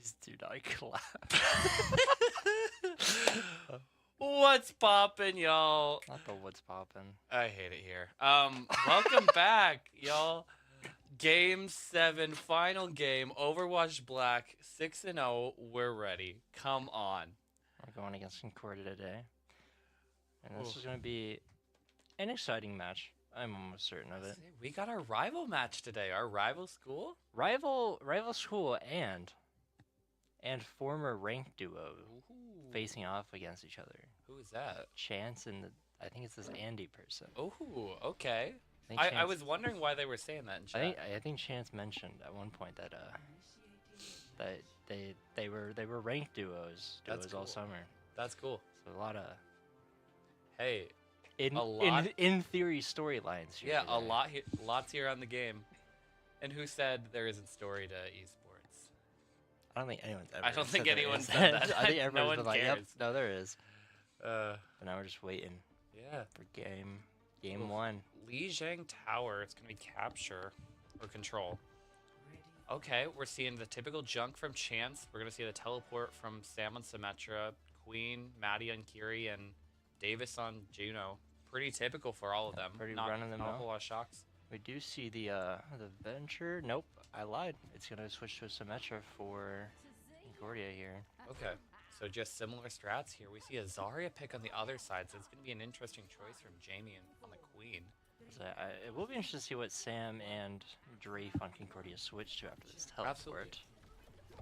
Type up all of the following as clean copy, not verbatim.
Please do not clap. What's poppin', y'all? Not the what's poppin'. I hate it here. Welcome back, y'all. Game 7, final game. Overwatch Black, 6-0. We're ready. Come on. We're going against Concordia today. And this is going to be an exciting match. I'm almost certain of it. We got our rival match today. Our rival school? Rival school and former ranked duo facing off against each other. Who is that? Chance and I think it's this Andy person. Oh, okay. I I was wondering why they were saying that in chat. I think Chance mentioned at one point that they were ranked duos That's all cool. summer. That's cool. So a lot of in theory storylines here. Yeah, today. lots here on the game. And who said there isn't story to esports? I don't think anyone's ever. I don't think said there anyone is. said that. I think No everyone's one been like, "Yep, cares." no, there is." Uh, But now we're just waiting yeah. for game Oof. 1. Lijiang Tower. It's gonna be capture or control. Okay, we're seeing the typical junk from Chance. We're gonna see the teleport from Sam on Symmetra, Queen, Maddie on Kiri, and Davis on Juno. Pretty typical for all of them. Pretty Not run-of-the-mill. a whole lot of shocks. We do see the Venture. Nope, I lied. It's gonna switch to a Symmetra for Concordia here. Okay, so just similar strats here. We see a Zarya pick on the other side, so it's gonna be an interesting choice from Jamie on the Queen. So it will be interesting to see what Sam and Drafe on Concordia switch to after this teleport. Absolutely.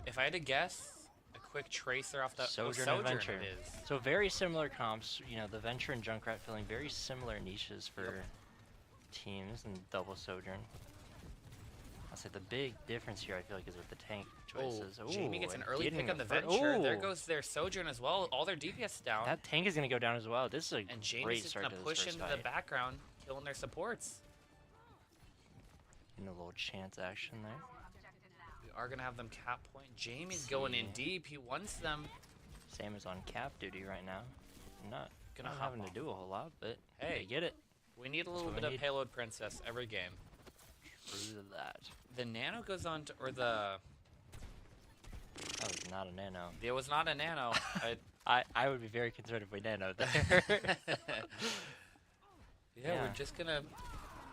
If I had to guess, a quick tracer off that Sojourn and Venture. it is. So very similar comps. You know, the Venture and Junkrat filling very similar niches for teams and double Sojourn. I'll say the big difference here, I feel like, is with the tank choices. Oh, Jamie gets an and early getting pick on the fir- Venture. There Ooh. goes their Sojourn as well. All their DPS down. That tank is going to go down as well. This is a And great Jamie's just start going to to this push first into fight. the background, killing their supports. And a little Chance action there. We are going to have them cap point. Jamie's going in deep. He wants them. Sam is on cap duty right now. Not Gonna not hop having to off. do a whole lot, but Hey. they get it. We need a little what bit we of need. payload princess every game. True that. The Nano goes on to, or the, That was not a nano. it was not a Nano. I would be very concerned if we nanoed there. Yeah, we're just going to.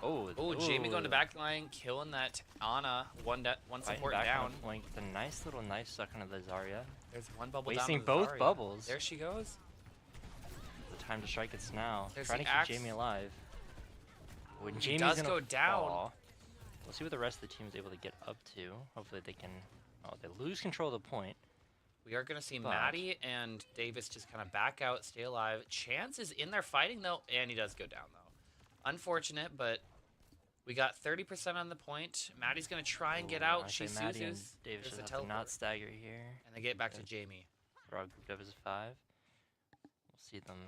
Oh, Oh, Jamie going to backline, killing that Ana. One Fighting support back on down. the flank. The nice little knife stuck onto the Zarya. There's one bubble Wasting down. to the both Zarya. bubbles. There she goes. The time to strike it's now. There's Trying the to keep axe. Jamie alive. When He Jamie's does gonna go down. fall, we'll see what the rest of the team is able to get up to. Hopefully they can. Oh, they lose control of the point. We are going to see But- Maddie and Davis just kind of back out, stay alive. Chance is in there fighting, though, and he does go down, though. Unfortunate, but we got 30% on the point. Maddie's going to try and get Ooh, out. I She say Maddie and Suzu's. Davis There's just a have to teleport. not stagger here. And they get back to Good. Jamie. Frog moved up as a 5. We'll see them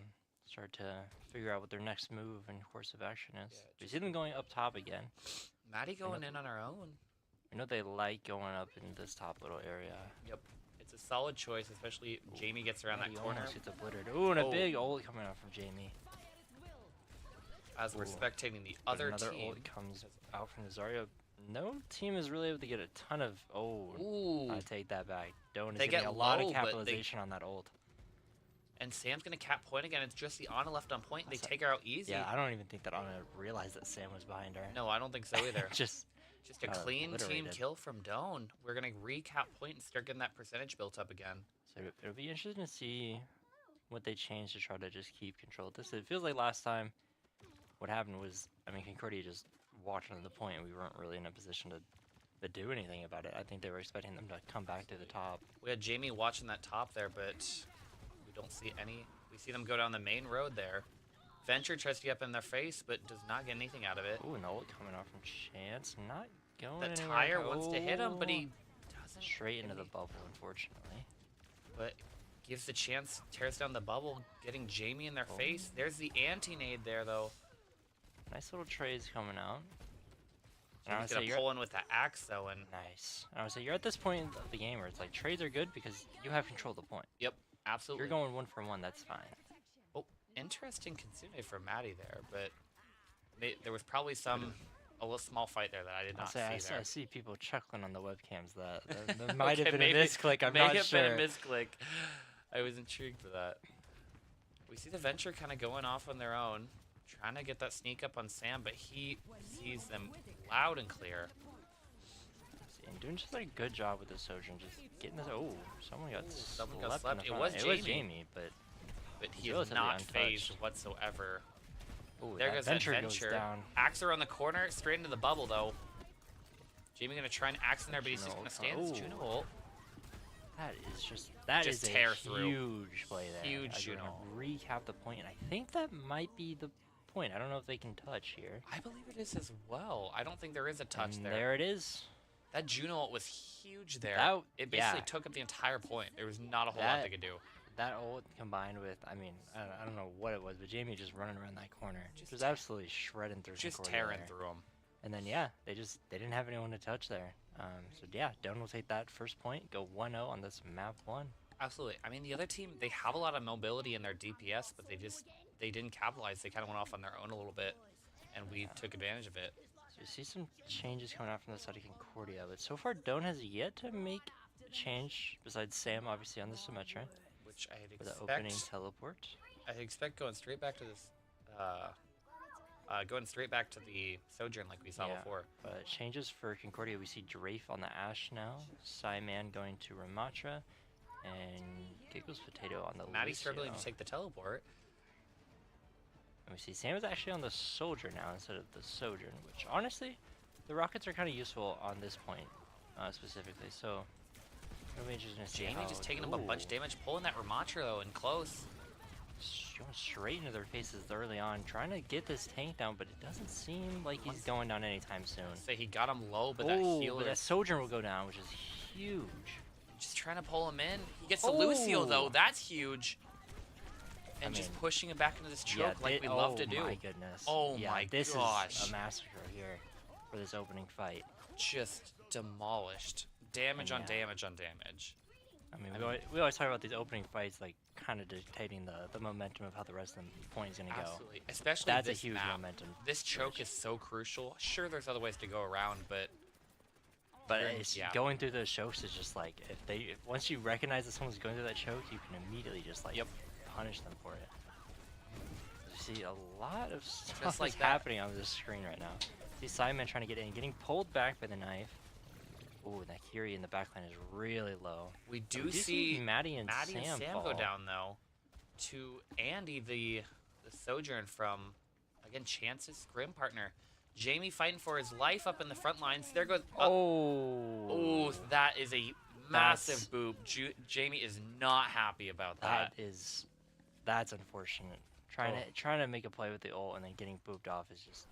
start to figure out what their next move and course of action is. Yeah, We just- see them going up top again. Maddie going in on her own. We know they like going up in this top little area. Yep. It's a solid choice, especially Jamie gets around that Maddie corner. almost gets obliterated. Ooh, and a Oh. big ult coming out from Jamie. As we're Ooh. spectating the But other another team. ult comes out from the Zarya. No team is really able to get a ton of. Oh, Ooh. I take that back. Doane is They getting get a lot low, of but they- capitalization on that ult. And Sam's going to cap point again. It's just the Ana left on point. They That's a- take her out easy. Yeah, I don't even think that Ana realized that Sam was behind her. No, I don't think so either. Just Just a got clean team obliterated. kill from Doane. We're going to recap point and start getting that percentage built up again. so it'll be interesting to see what they change to try to just keep control of this. It feels like last time what happened was, I mean, Concordia just walked onto the point and we weren't really in a position to do anything about it. I think they were expecting them to come back to the top. We had Jamie watching that top there, but we don't see any. We see them go down the main road there. Venture tries to get up in their face, but does not get anything out of it. Ooh, an ult coming off from Chance. Not going The anywhere. tire wants to hit him, but he doesn't. Straight into get the any- bubble, unfortunately. But gives the chance, tears down the bubble, getting Jamie in their Oh. face. There's the anti-nade there, though. Nice little trades coming out. And I would He's say gonna you're pull in with the axe, though, and nice. And I would say you're at this point of the game where it's like trades are good because you have control of the point. yep, absolutely. You're going 1-for-1, that's fine. Oh, interesting Kitsune for Maddie there, but there was probably some a little small fight there that I did not see there. I see people chuckling on the webcams. That might have Okay, been a misclick. I'm may not have sure. been a misclick. I was intrigued by that. We see the Venture kind of going off on their own, trying to get that sneak up on Sam, but he sees them loud and clear. And doing just like a good job with the Sojourn, just getting this. Oh, someone got Someone slept. got slept. In the It front. was It was Jamie. Jamie, but He is relatively not untouched. phased whatsoever. Ooh, There that goes that Venture Venture. goes down. Axe around the corner, straight into the bubble though. Jamie gonna try and axe in there, but he's just gonna stand his Juno ult. That is just Just is tear a through. huge play there. Huge I'm Juno. gonna recap the point, and I think that might be the point. I don't know if they can touch here. I believe it is as well. I don't think there is a touch And there. there it is. That Juno ult was huge there. It yeah. basically took up the entire point. There was not a whole lot they could do. That ult combined with, I mean, I don't know what it was, but Jamie just running around that corner, Just just absolutely shredding through. Just Concordia tearing there. through them. And then yeah, they didn't have anyone to touch there. So yeah, Doane will take that first point, go 1-0 on this map 1. Absolutely. I mean, the other team, they have a lot of mobility in their DPS, but they didn't capitalize. They kind of went off on their own a little bit, and we took advantage of it. So you see some changes coming out from the side of Concordia, but so far Doane has yet to make a change, besides Sam, obviously, on the Symmetra, Which I'd for the opening expect. teleport. I expect going straight back to this. Going straight back to the Sojourn like we saw before. But changes for Concordia, we see Drafe on the Ashe now, Psyman going to Ramatra, and Giggles Potato on the Maddie's Lucio. struggling to take the teleport. And we see Sam is actually on the Soldier now instead of the Sojourn, which honestly, the Rockets are kind of useful on this point, specifically. So, it'll be interesting to see Jamie how... just taking up a bunch of damage, pulling that Ramatra though in close. Going straight into their faces early on, trying to get this tank down, but it doesn't seem like he's going down anytime soon. Say he got him low, but that healer. But that Sojourn will go down, which is huge. Just trying to pull him in. He gets the Lucio though, that's huge. And I just mean, pushing him back into this choke like we love to do. Oh my goodness. Oh yeah, my this gosh. is a massacre here for this opening fight. Just demolished. Damage on damage on damage. I mean, we always talk about these opening fights, like, kind of dictating the momentum of how the rest of the point is going to go. Absolutely. Especially That's this a huge map. momentum. This choke is so crucial. Sure, there's other ways to go around, but it's going through those chokes is just like, once you recognize that someone's going through that choke, you can immediately just, like, punish them for it. You see a lot of stuff like is that. happening on this screen right now. See Simon trying to get in, getting pulled back by the knife. Ooh, that Kiri in the backline is really low. we do see Maddie and Sam Sam go fall. down though to Andy, the Sojourn from, again, Chance's scrim partner. Jamie fighting for his life up in the front lines. There goes. Oh, that is a massive boop. Jamie is not happy about that. That's unfortunate. Trying to make a play with the ult and then getting booped off is just.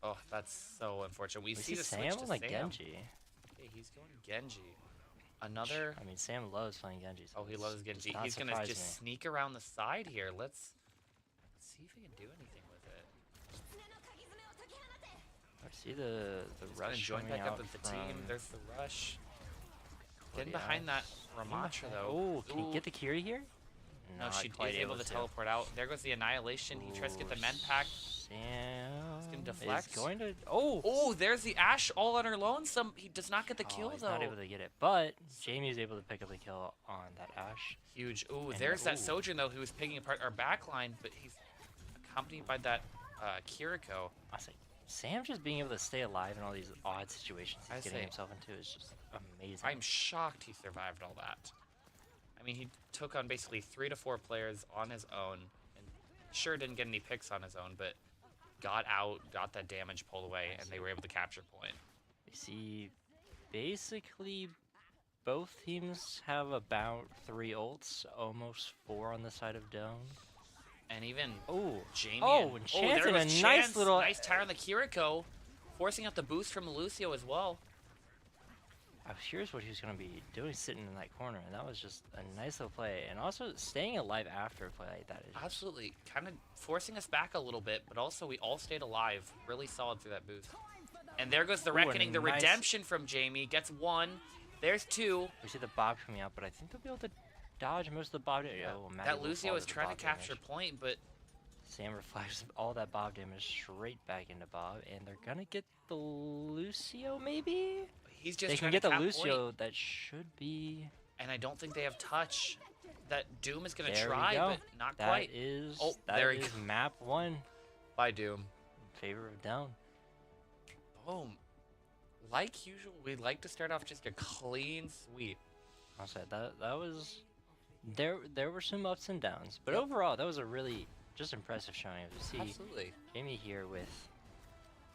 Oh, that's so unfortunate. We see the Sam switch to on like Sam. Genji. Okay, he's going Genji. Another. I mean, Sam loves playing Genji. So Oh, he loves does Genji. not He's gonna surprise just me. sneak around the side here. Let's see if he can do anything with it. I see the He's gonna rush join coming back up out with the from team. There's the rush. Getting Concordia. behind that Ramatra though. Oh, can he get the Kiri here? No, Not she quite is able to teleport out. There goes the Annihilation. He tries to get the men pack. Sam gonna deflect. is going to. Oh! Oh, there's the Ashe all on her lonesome. He does not get the kill He's though. not able to get it, but Jamie is able to pick up the kill on that Ashe. Huge. Ooh, And- there's that ooh. Sojourn though, who was picking apart our backline, but he's accompanied by that Kiriko. I say, Sam just being able to stay alive in all these odd situations I he's getting say- himself into is just amazing. I'm shocked he survived all that. I mean, he took on basically 3 to 4 players on his own, and sure didn't get any picks on his own, but got out, got that damage pulled away, and they were able to capture point. You see, basically, both teams have about 3 ults, almost 4 on the side of Doane. And even Jamie. And Chance in a goes nice Chance. little. Nice tire on the Kiriko, forcing out the boost from Lucio as well. I was curious what he was going to be doing sitting in that corner, and that was just a nice little play. And also, staying alive after a play like that is Absolutely. Kind of forcing us back a little bit, but also we all stayed alive. Really solid through that boost. And there goes the Ooh, and Reckoning, the nice- redemption from Jamie. Gets 1. There's 2. We see the Bob coming out, but I think they'll be able to dodge most of the Bob. Yeah. Oh, Maddie That will Lucio fall is to the trying to Bob capture damage. point, but Sam reflects all that Bob damage straight back into Bob, and they're gonna get the Lucio, maybe? He's just They can trying get to the cap Lucio, point. that should be... And I don't think they have touch. That Doom is going to There we try, go. but not That quite. is, Oh, that there he is goes. map 1 Bye, Doom. in favor of down. Boom. Like usual, we like to start off just a clean sweep. I'll say that was... There were some ups and downs, but Yep. overall, that was a really just impressive showing. As you see, Absolutely. Jamie here with...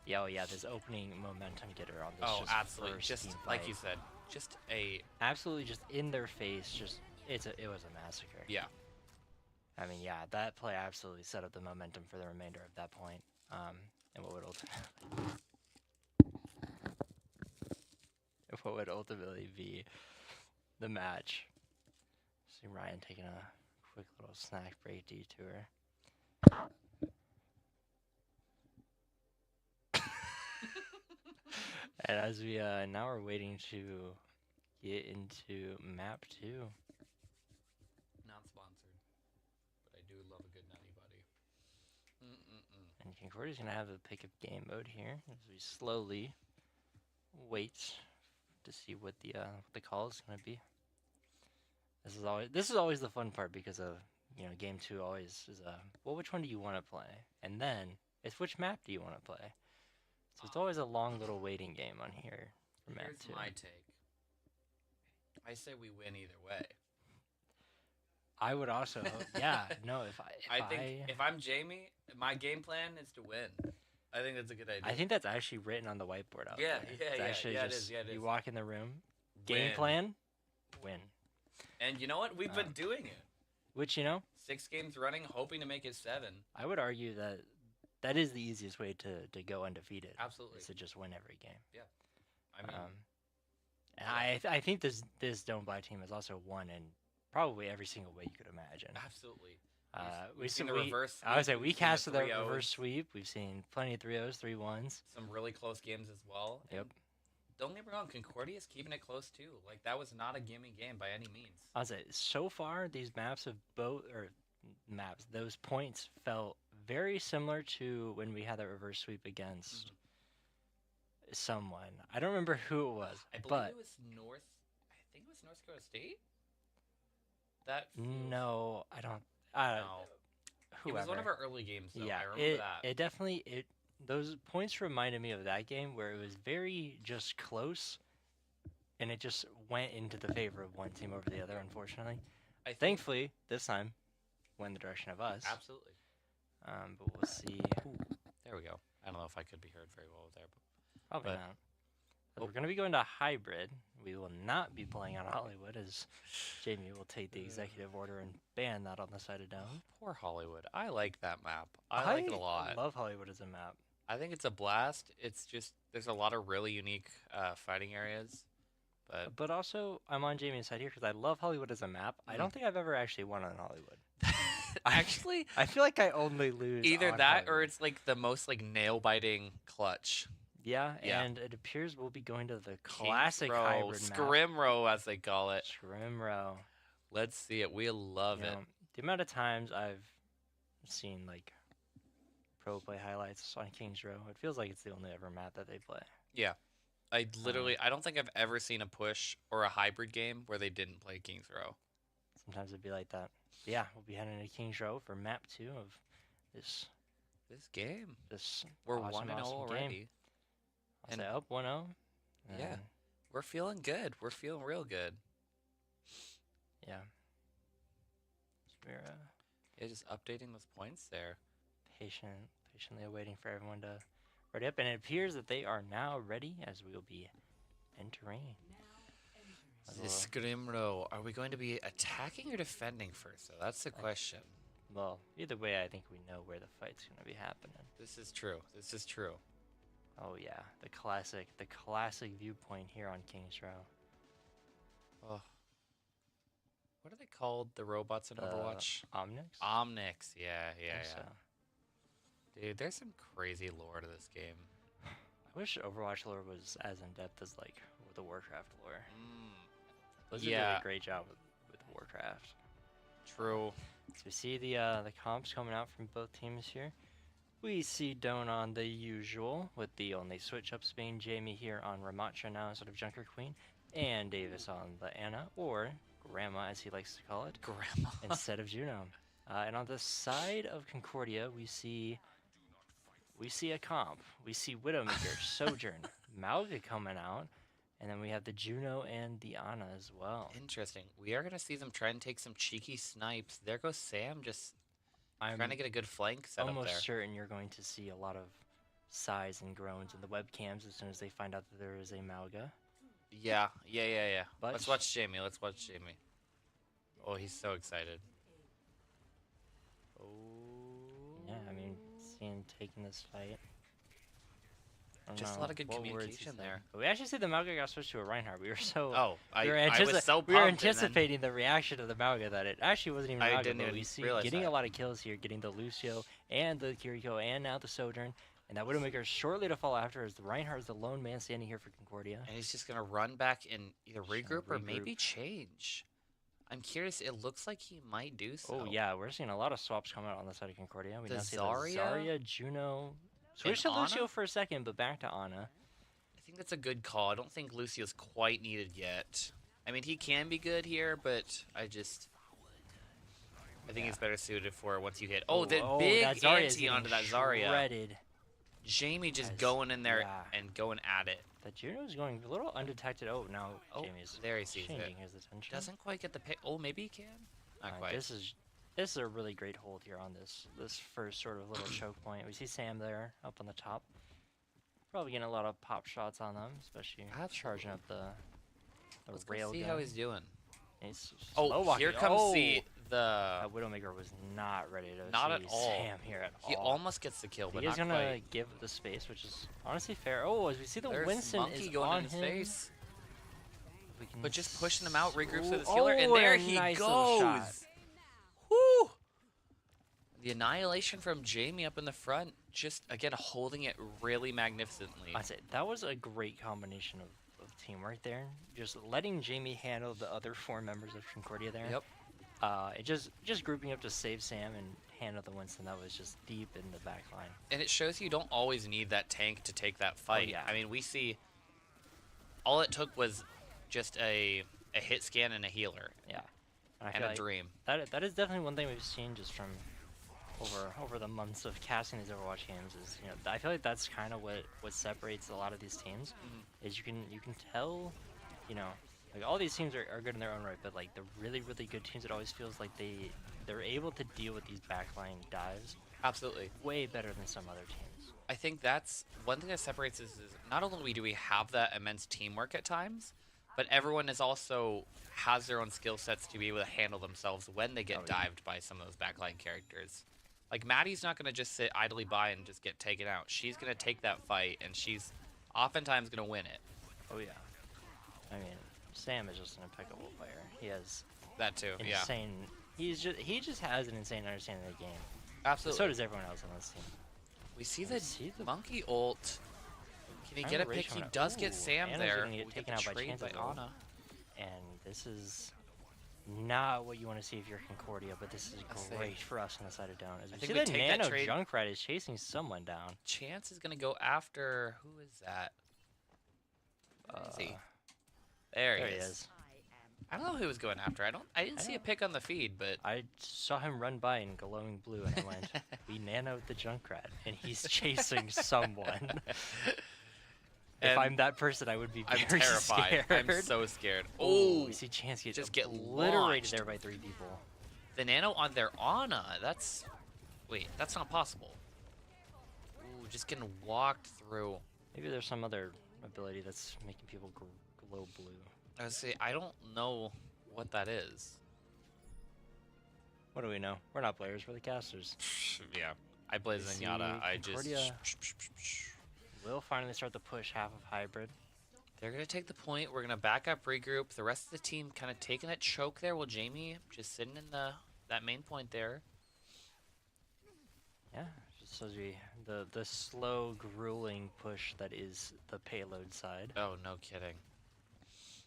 Yeah, oh yeah, this opening momentum getter on this Oh, just absolutely. first Just team like fight. you said, just a... Absolutely just in their face, just... It was a massacre. Yeah. I mean, yeah, that play absolutely set up the momentum for the remainder of that point. And what would ultimately be the match. See Ryan taking a quick little snack break detour. And as we now are waiting to get into map 2. Not sponsored, but I do love a good nutty buddy. And Concordia's gonna have a pick up game mode here as we slowly wait to see what the call is gonna be. This is always the fun part because of game 2 always is well, which one do you want to play, and then it's which map do you want to play. So it's always a long little waiting game on here for map 2. Here's my take. I say we win either way. I would also hope, yeah, no, if I'm Jamie, my game plan is to win. I think that's a good idea. I think that's actually written on the whiteboard out Yeah, there. yeah, It's yeah, actually yeah, it just, is, yeah, it you is. walk in the room, game Win. plan, win. And you know what? We've been doing it. Which, 6 games running, hoping to make it 7. I would argue that is the easiest way to go undefeated. Absolutely. Is to just win every game. Yeah. I mean, and I think this Don't Buy team has also won in probably every single way you could imagine. absolutely. We've seen the reverse I would say sweep, we we've seen the casted the 3-0s. reverse sweep. We've seen plenty of 3-0s, 3-1s. Some really close games as well. Yep. And don't get me wrong, Concordia is keeping it close too. Like, that was not a gimme game by any means. I would say so far these those points felt very similar to when we had that reverse sweep against someone. I don't remember who it was, I believe but it was I think it was North Dakota State? That feels... no, I don't. No. It was one Whoever. of our early games, though. Yeah, I remember that. it definitely those points reminded me of that game where it was very just close, and it just went into the favor of one team over the other. Unfortunately, I think... thankfully this time went the direction of us. Absolutely. But we'll see. There we go. I don't know if I could be heard very well there, but Probably But- not. We're going to be going to hybrid. We will not be playing on Hollywood, as Jamie will take the executive order and ban that on the side of down. poor Hollywood. I like that map. I like it a lot. I love Hollywood as a map. I think it's a blast. It's just there's a lot of really unique fighting areas, but But also, I'm on Jamie's side here because I love Hollywood as a map. I don't think I've ever actually won on Hollywood. actually I feel like I only lose either on that or Hollywood. it's like the most like nail biting clutch. Yeah, Yeah. and it appears we'll be going to the classic Row, hybrid map. Scrimrow as they call it. Scrimrow. Let's see it. We love You it. know, the amount of times I've seen like pro play highlights on Kings Row, it feels like it's the only ever map that they play. Yeah. I don't think I've ever seen a push or a hybrid game where they didn't play Kings Row. Sometimes it'd be like that. But yeah, we'll be heading to Kings Row for map 2 of this game. this We're awesome, 1-0 awesome already. game. I'll And- say up 1-0. Yeah. and We're feeling good. We're feeling real good. Yeah. So we're Yeah, just updating those points there. patiently awaiting for everyone to ready up, and it appears that they are now ready as we will be entering. This Scrimrow, are we going to be attacking or defending first? So that's the question. Well, either way, I think we know where the fight's going to be happening. This is true. This is true. Oh yeah, the classic viewpoint here on Kings Row. Oh. What are they called? The robots in Overwatch? Omnix? Omnix. Yeah, yeah, I think yeah. so. Dude, there's some crazy lore to this game. I wish Overwatch lore was as in depth as like the Warcraft lore. Blizzard did Yeah. a great job with Warcraft. True. So we see the comps coming out from both teams here. We see Doane on the usual, with the only switch-ups being Jamie here on Ramattra now instead of Junker Queen, and Davis on the Anna, or Grandma as he likes to call it, Grandma. instead of Juno. And on the side of Concordia, we see a comp. We see Widowmaker, Sojourn, Malga coming out, and then we have the Juno and the Ana as well. Interesting. We are going to see them try and take some cheeky snipes. There goes Sam, just I'm trying to get a good flank set up there. almost certain you're going to see a lot of sighs and groans in the webcams as soon as they find out that there is a Malga. Yeah. But Let's watch Jamie. Oh, he's so excited. Oh. Yeah, I mean, seeing taking this fight. I don't Just a know lot of good what words communication he there. said. But we actually see the Malga got switched to a Reinhardt. We were so Oh, we were, I was so we were pumped, and then anticipating the reaction of the Malga that it actually wasn't even I Malga, didn't but even we see realize getting that. a lot of kills here, getting the Lucio and the Kiriko and now the Sojourn. And that Widowmaker shortly to follow after as the Reinhardt is the lone man standing here for Concordia. And he's just going to run back and either Just gonna regroup or maybe regroup. change. I'm curious. It looks like he might do so. Oh yeah, we're seeing a lot of swaps come out on the side of Concordia. We The now see Zarya? the Zarya, Juno. Switch to Ana? Lucio for a second, but back to Ana. I think that's a good call. I don't think Lucio's quite needed yet. I mean, he can be good here, but I think he's better suited for it once you hit. Oh, the big that Zarya is anti onto that getting Zarya. shredded. Jamie just As- going in there yeah. and going at it. The Juno is going a little undetected. Oh, now Oh, Jamie's there he sees changing it. his attention. Doesn't quite get the pick. Oh, maybe he can. Not quite. This is a really great hold here on this first sort of little choke point. We see Sam there up on the top. Probably getting a lot of pop shots on them, especially charging up the Let's rail go see gun. how he's doing. He's Oh, slow-walking. here comes Oh! the That Widowmaker was not ready to Not see at all. Sam here at He all. almost gets the kill, but He is not gonna quite. give the space, which is honestly fair. Oh, as we see the There's Winston Monkey is going on in his him. face. We can But just pushing him out, regroups Ooh, with his healer, and there a he nice little shot. goes. Woo! The annihilation from Jamie up in the front, just again holding it really magnificently. I'd say that was a great combination of teamwork there. Just letting Jamie handle the other 4 members of Concordia there. Yep. It just grouping up to save Sam and handle the Winston that was just deep in the back line. And it shows you don't always need that tank to take that fight. yeah. I mean, we see all it took was just a hit scan and a healer Yeah. I and feel a like dream. that is definitely one thing we've seen just from over the months of casting these Overwatch games is, you know, I feel like that's kind of what separates a lot of these teams is you can tell, you know, like all these teams are good in their own right, but like the really good teams, it always feels like they're able to deal with these backline dives Absolutely. way better than some other teams. I think that's one thing that separates us is not only do we have that immense teamwork at times, but everyone is also has their own skill sets to be able to handle themselves when they get dived by some of those backline characters. Like Maddie's not going to just sit idly by and just get taken out. She's going to take that fight, and she's oftentimes going to win it. Oh yeah. I mean, Sam is just an impeccable player. He has That too, yeah. insane. He just has an insane understanding of the game. Absolutely. So does everyone else on this team. We see We the see the monkey ult. Can he Trying get to a pick? rage He coming up. does get Ooh, Sam Anna's there. gonna get We taken the out by trade Chances, though. Anna. And this is not what you want to see if you're Concordia, but this is I'll say. great for us on the side of Doane. As I we think see we the take that Nano trade- Junkrat is chasing someone down. Chance is going to go after... Who is that? Where is he? There he is. I don't know who he was going after. I didn't see a pick on the feed, but I saw him run by in glowing blue, and I went, "We nanoed the Junkrat, and he's chasing someone." If And I'm that person, I would be I'm very terrified. scared. I'm so scared. Oh, Oh, we see Chance just get obliterated launched. there by 3 people. the nano on their Ana. That's... Wait, that's not possible. Ooh, just getting walked through. Maybe there's some other ability that's making people glow blue. I was say I don't know what that is. What do we know? We're not players, we're the casters. Yeah, I play We see Zenyatta. I Concordia. just... We'll finally start the push half of hybrid. They're going to take the point. We're going to back up, regroup. The rest of the team kind of taking that choke there while Jamie just sitting in that main point there. Yeah, just as the slow, grueling push that is the payload side. Oh, no kidding.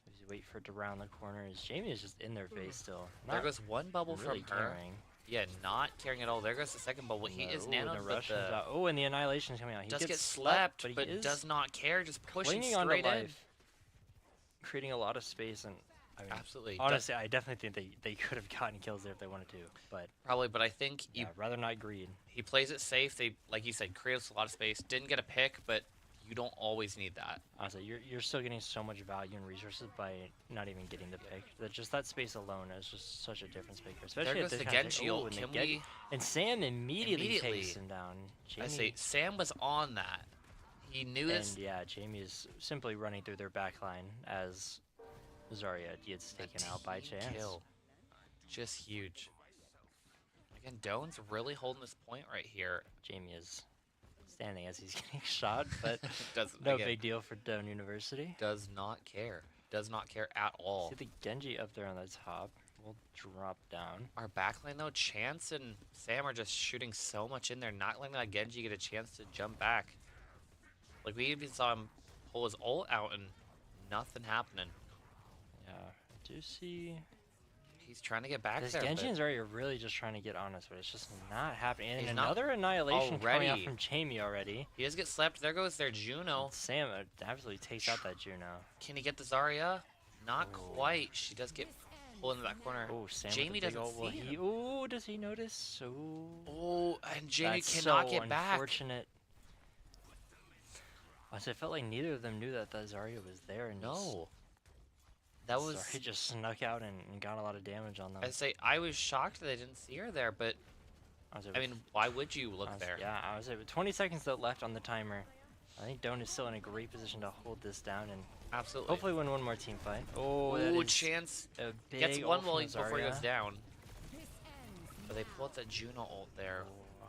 As you wait for it to round the corner, as Jamie is just in their face still. There Not goes one bubble really from her. caring. Yeah, not caring at all. There goes the second bubble. He is nanoed, the but rush comes out. Oh, and the Annihilation's coming out. He does gets get slept, but but he is does not care. Just pushing clinging onto straight in. life, creating a lot of space. And I mean, Absolutely. honestly, I definitely think they could have gotten kills there if they wanted to. But probably, but I think yeah, rather not greed. he plays it safe. They, like you said, creates a lot of space. Didn't get a pick, but you don't always need that. Honestly, you're still getting so much value and resources by not even getting the pick. Just that space alone is just such a difference maker. Especially There at goes this the kind of Genji ult. and Sam immediately takes him down. Jamie, I say Sam was on that. He knew this. And yeah, Jamie is simply running through their backline as Zarya gets taken out by chance. Kill. Just huge. Again, Doane's really holding this point right here. Jamie is standing as he's getting shot, but Doesn't, no again, big deal for Doane University. Does not care. Does not care at all. See the Genji up there on the top. Will drop down. Our backline though, Chance and Sam are just shooting so much in there, not letting that Genji get a chance to jump back. Like we even saw him pull his ult out and nothing happening. Yeah, I do see. He's trying to get back This there. Genji and Zarya are really just trying to get on us, but it's just not happening. And He's another Annihilation coming out already. from Jamie already. He does get slept. There goes their Juno. Sam absolutely takes out that Juno. Can he get the Zarya? Not Oh. quite. She does get pulled into that corner. Oh, Sam. Jamie with the big doesn't ult. see Will him. Oh, does he notice? Oh. Oh, and Jamie That's cannot so get back. Unfortunate. It felt like neither of them knew that Zarya was there, and No. That was. Zarya just snuck out and got a lot of damage on them. I say I was shocked that they didn't see her there, but I mean, why would you look there? Yeah, I was with 20 seconds left on the timer. I think Doane is still in a great position to hold this down and Absolutely. hopefully win one more team fight. Oh, that Ooh, is Chance a big gets ult one from wall before he Zarya. goes down. But they pull out that Juno ult there. Oh.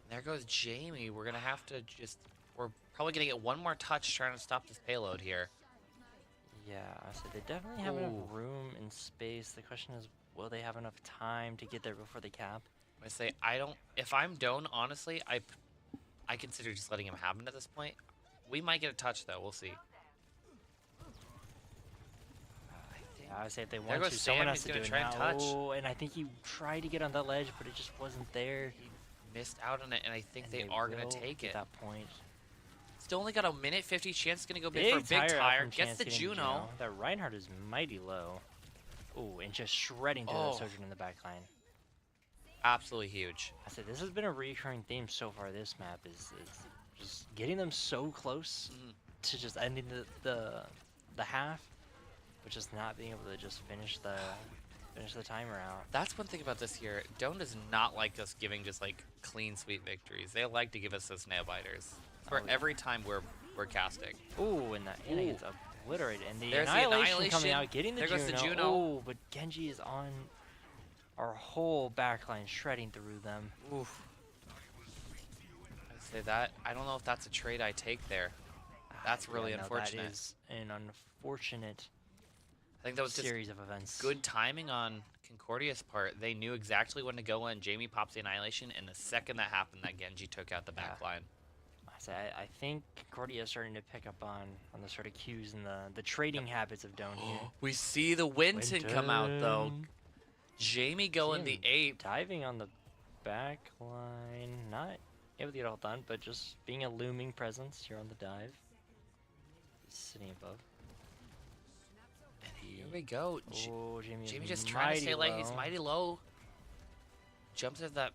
There goes Jamie. We're gonna have to just. We're probably gonna get one more touch trying to stop this payload here. Yeah, so they definitely have enough Ooh. room and space. The question is, will they have enough time to get there before they cap? I say I don't. If I'm Doane, honestly, I consider just letting him happen at this point. We might get a touch though. We'll see. Yeah, I say if they There want goes to, someone Sam, has he's to gonna do it try and now. touch. Oh, and I think he tried to get on that ledge, but it just wasn't there. He missed out on it, and I think And they are gonna will take at it. that point. Still only got a minute 50. Chance is gonna go big for a big out tire. from Gets Chance the getting Juno. That Reinhardt is mighty low. Oh, and just shredding through Oh. that Sojourn in the backline. Absolutely huge. I said this has been a recurring theme so far. This map is just getting them so close Mhm. to just ending the half, but just not being able to just finish the timer out. That's one thing about this year. Doane does not like us giving just like clean sweep victories. They like to give us those nail biters for Oh, yeah. every time we're casting. Ooh, and that Anna Ooh. gets obliterated, and the There's the annihilation coming Annihilation. out, getting the There goes the Juno. Juno. Oh, but Genji is on our whole backline, shredding through them. Oof. I say that. I don't know if that's a trade I take there. That's really unfortunate. That is an unfortunate I think that was just series of events. good timing on Concordia's part. They knew exactly when to go in. Jamie pops the Annihilation, and the second that happened, that Genji took out the Yeah. back line. I think Concordia is starting to pick up on the sort of cues and the trading habits of Doane here. We see the Winton come out, though. Winton. Jamie going See the him 8. diving on the back line. Not able to get it all done, but just being a looming presence here on the dive. He's sitting above. And here we go. Oh, Jamie Jamie is just trying to stay mighty light. He's low. mighty low. Jumps at that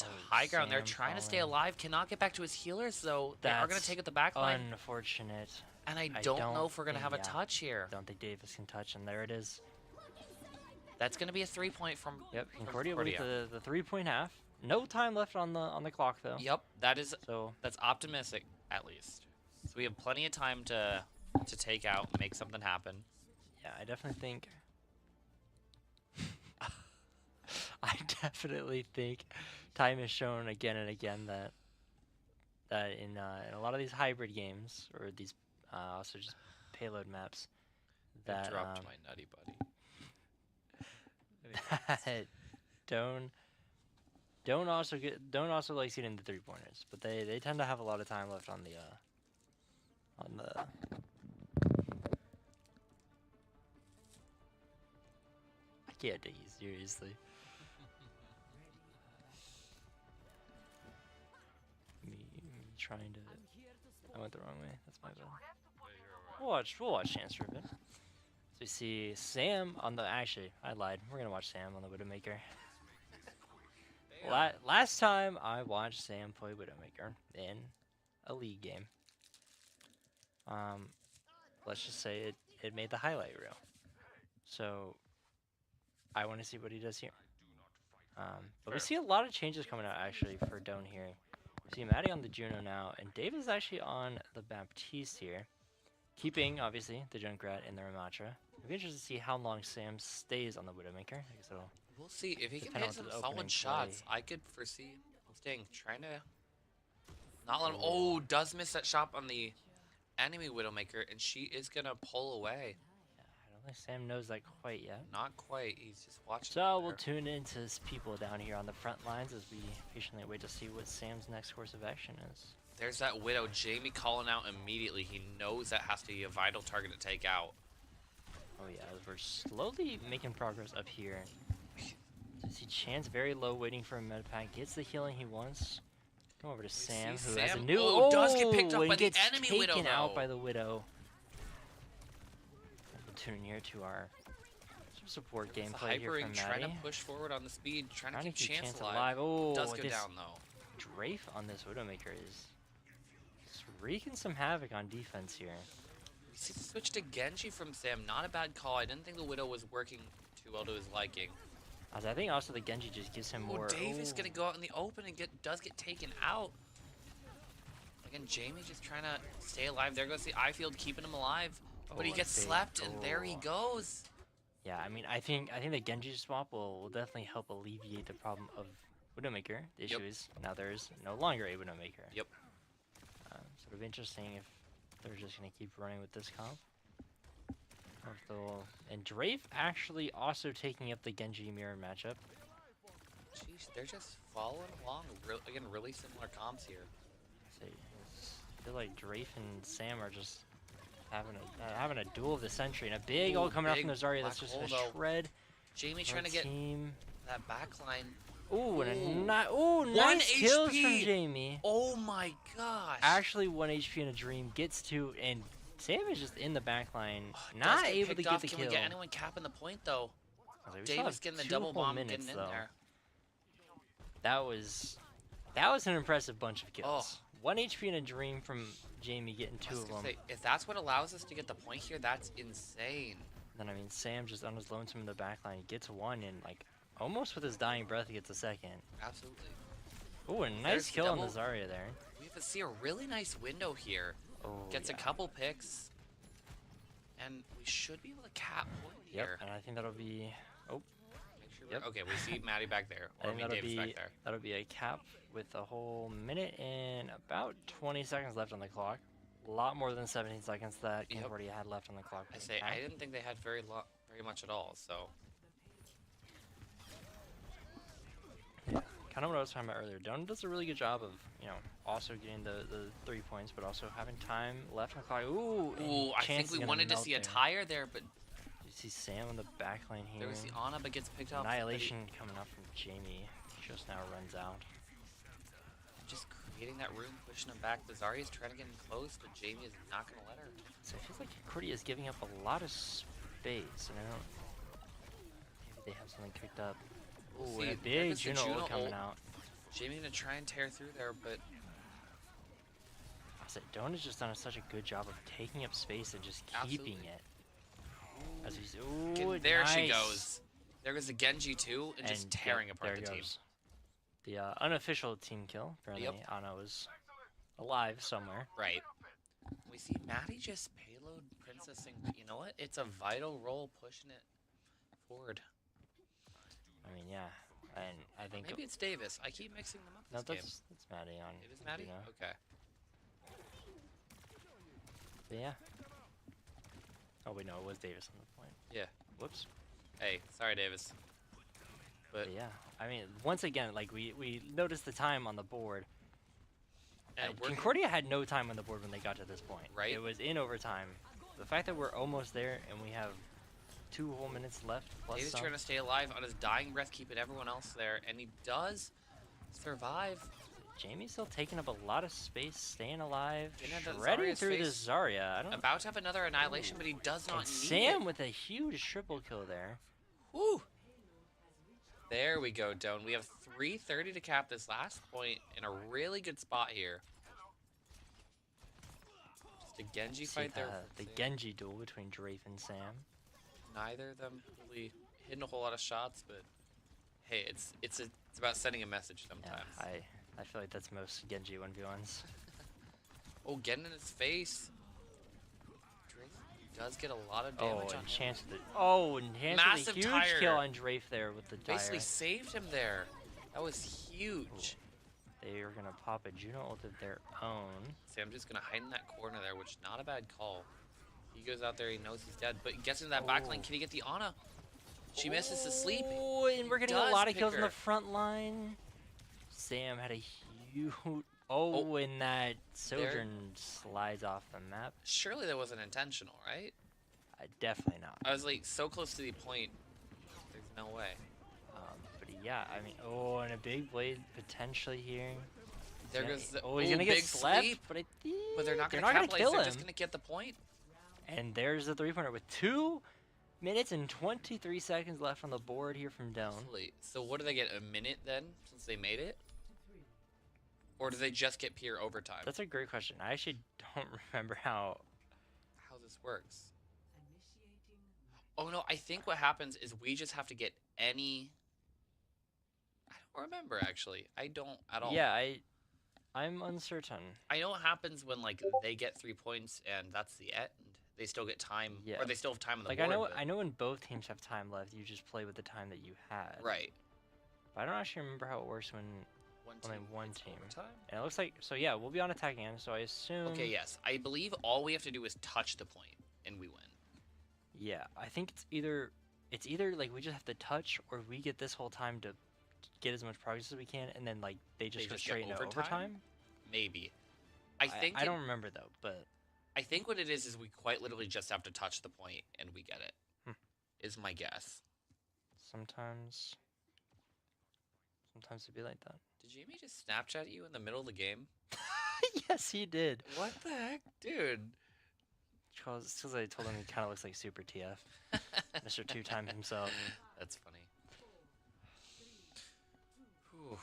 Oh, high ground there, Sam trying to stay falling. alive. Cannot get back to his healers, though. They are going to That's take it the back line. Unfortunate. And I I don't don't know if we're going to have a think- yeah. touch here. Don't think Davis can touch, and there it is. That's going to be a 3-point from Yep, from Concordia with the 3-point half. No time left on the clock though. Yep, So that's optimistic at least. So we have plenty of time to take out, make something happen. yeah, I definitely think. I definitely think time has shown again and again that in a lot of these hybrid games or these also just payload maps I that dropped my nutty buddy. that don't also likes getting the 3-pointers, but they tend to have a lot of time left on the I can't take you seriously. trying to. I went the wrong way. That's my bad. We'll watch Chance for a bit. So we see Sam on the. Actually, I lied. We're gonna watch Sam on the Widowmaker. Last time I watched Sam play Widowmaker in a league game. Let's just say it made the highlight reel. So I want to see what he does here. But we see a lot of changes coming out actually for Doane here. We see Maddie on the Juno now, and Dave is actually on the Baptiste here. Keeping, obviously, the Junkrat in the Ramatra. It'll be interesting to see how long Sam stays on the Widowmaker. I guess it'll We'll see. If he can depend on hit some the opening solid shots, play. I could foresee him staying. Trying to not let him. Oh, does miss that shot on the enemy Widowmaker, and she is going to pull away. I don't think Sam knows that quite yet. Not quite. He's just watching. So we'll tune into his people down here on the front lines as we patiently wait to see what Sam's next course of action is. There's that Widow. Jamie calling out immediately. He knows that has to be a vital target to take out. Oh yeah, as we're slowly making progress up here. So see Chance very low, waiting for a med pack. Gets the healing he wants. Come over to Sam, who has a Sam- new. oh, does get picked up and by the gets enemy taken Widow, out though. by the Widow. We'll tune in here to our support The gameplay here Hypering from trying Maddie. to push forward on the speed, trying to keep Chance alive. alive. Oh, Does go this down though. Drafe on this Widowmaker is wreaking some havoc on defense here. We see the switch to Genji from Sam. Not a bad call. I didn't think the Widow was working too well to his liking. As I think also the Genji just gives him more. Dave is gonna go out in the open and does get taken out. Again, Jamie just trying to stay alive. There goes the I-field keeping him alive, but he Oh, gets big- slept, and there he goes. Yeah, I mean, I think the Genji swap will definitely help alleviate the problem of Widowmaker. The issue is now there's no longer a Widowmaker. Yep. So it'll be interesting if they're just gonna keep running with this comp. Or if they'll... And Drafe actually also taking up the Genji mirror matchup. Jeez, they're just following along. Again, really similar comps here. So I feel like Drafe and Sam are just having a duel of the century, and a big ult coming out big from the Zarya black that's just hole, gonna though. shred. Jamie our trying to get team. that backline. Ooh, and Ooh. nice One kills from HP. Jamie. Oh my gosh. Actually, 1 HP in a dream gets 2, and Sam is just in the backline, Does not get able to picked get off. the Can kill. we get anyone capping the point though? I was like, we still Davis have getting the 2 double whole bomb minutes, getting in though. there. That was an impressive bunch of kills. 1 HP in a dream from Jamie getting 2 I was of gonna them. say, if that's what allows us to get the point here, that's insane. Then I mean, Sam just on his lonesome in the backline gets 1, and like almost with his dying breath, he gets a 2nd. Absolutely. Ooh, a nice There's kill on the double- Zarya there. We have to see a really nice window here. Oh, Gets yeah. a couple picks. And we should be able to cap point Yep, here. and I think that'll be. Oh, Make sure Yep. Okay, we see Maddie back there. I Or think me, Davis back there. that'll be a cap with a whole minute and about 20 seconds left on the clock. A lot more than 17 seconds that Yep. Concordia had left on the clock. I say, I didn't think they had very much at all, so. Kind of what I was talking about earlier. Doane does a really good job of, also getting the 3 points, but also having time left on the clock. Ooh, and Ooh, I Chance think is we gonna wanted to melt see a there. tire there, but You see Sam on the backline here. there was the Ana, but gets picked up. Annihilation coming up from Jamie. Just now runs out. Just creating that room, pushing him back. The Zarya's trying to get him close, but Jamie is not going to let her. So it feels like Concordia is giving up a lot of space, and I don't. Maybe they have something picked up. We'll Ooh, see. and a There big goes the Juno Juno ult coming ult. out. Jamie going to try and tear through there, but I said Doane has just done such a good job of taking up space and just keeping Absolutely. it. As he's, okay, ooh, there she nice. goes. There goes the Genji too, and just tearing yep, apart there the team. goes. The unofficial team kill. Apparently, Ana was alive somewhere. Right. We see Maddie just payload princessing, but you know what? It's a vital role pushing it forward. I mean, yeah, and I think Maybe it's Davis. I keep mixing them up no, this game. that's Maddie on. It is Maddie? Juno. Okay. But yeah. Oh wait, no, it was Davis on the point. Yeah. Whoops. Hey, sorry, Davis. But But yeah, I mean, once again, like we noticed the time on the board. Concordia had no time on the board when they got to this point. Right. It was in overtime. The fact that we're almost there and we have 2 whole minutes left plus Davis some. trying to stay alive on his dying breath, keeping everyone else there, and he does survive. Jamie's still taking up a lot of space, staying alive, Didn't have that shredding Zarya's through the face. Zarya. I don't. About to have another annihilation, but he does not And need Sam it. with a huge triple kill there. Woo! There we go, Doane. We have 3:30 to cap this last point in a really good spot here. Just a Genji fight there. The Genji duel between Drafe and Sam. Neither of them really hitting a whole lot of shots, but hey, it's about sending a message sometimes. Yeah, I feel like that's most Genji 1v1s. Oh, getting in his face. Drake does get a lot of damage on him. Chance with and Chance Massive with a huge tire. kill on Drafe there with the tire. Basically saved him there. That was huge. They are gonna pop a Juno ult of their own. Sam just gonna hide in that corner there, which is not a bad call. He goes out there, he knows he's dead, but he gets into that backline. Can he get the Ana? She misses the sleep. Oh, and we're getting a lot of kills on the front line. Sam had a huge. And that Sojourn slides off the map. Surely that wasn't intentional, right? Definitely not. I was like so close to the point. There's no way. But yeah, I mean, and a big blade potentially here. There goes the he's gonna get big slept, sleep. but But they're not gonna gonna capitalize. kill They're him. just gonna get the point. And there's the 3-pointer with 2 minutes and 23 seconds left on the board here from Doane. Absolutely. So what do they get? A minute then, since they made it? Or do they just get pure overtime? That's a great question. I actually don't remember how this works. Oh no, I think what happens is we just have to get any. I don't remember actually. I don't at all. Yeah, I'm uncertain. I know what happens when like they get 3 points and that's the end. They still get time, or they still have time on the board. I know when both teams have time left, you just play with the time that you had. Right. But I don't actually remember how it works when only one team. Overtime? And it looks like yeah, we'll be on attacking end, so I assume. Okay, yes, I believe all we have to do is touch the point and we win. Yeah, I think it's either like we just have to touch, or we get this whole time to get as much progress as we can, and then like they just go straight into overtime. Maybe. I don't remember though, but I think what it is we quite literally just have to touch the point and we get it. Is my guess. Sometimes it'd be like that. Did Jamie just Snapchat you in the middle of the game? Yes, he did. What the heck, dude? Because I told him he kind of looks like Super TF, Mr. Two-Time himself. That's funny. Whew.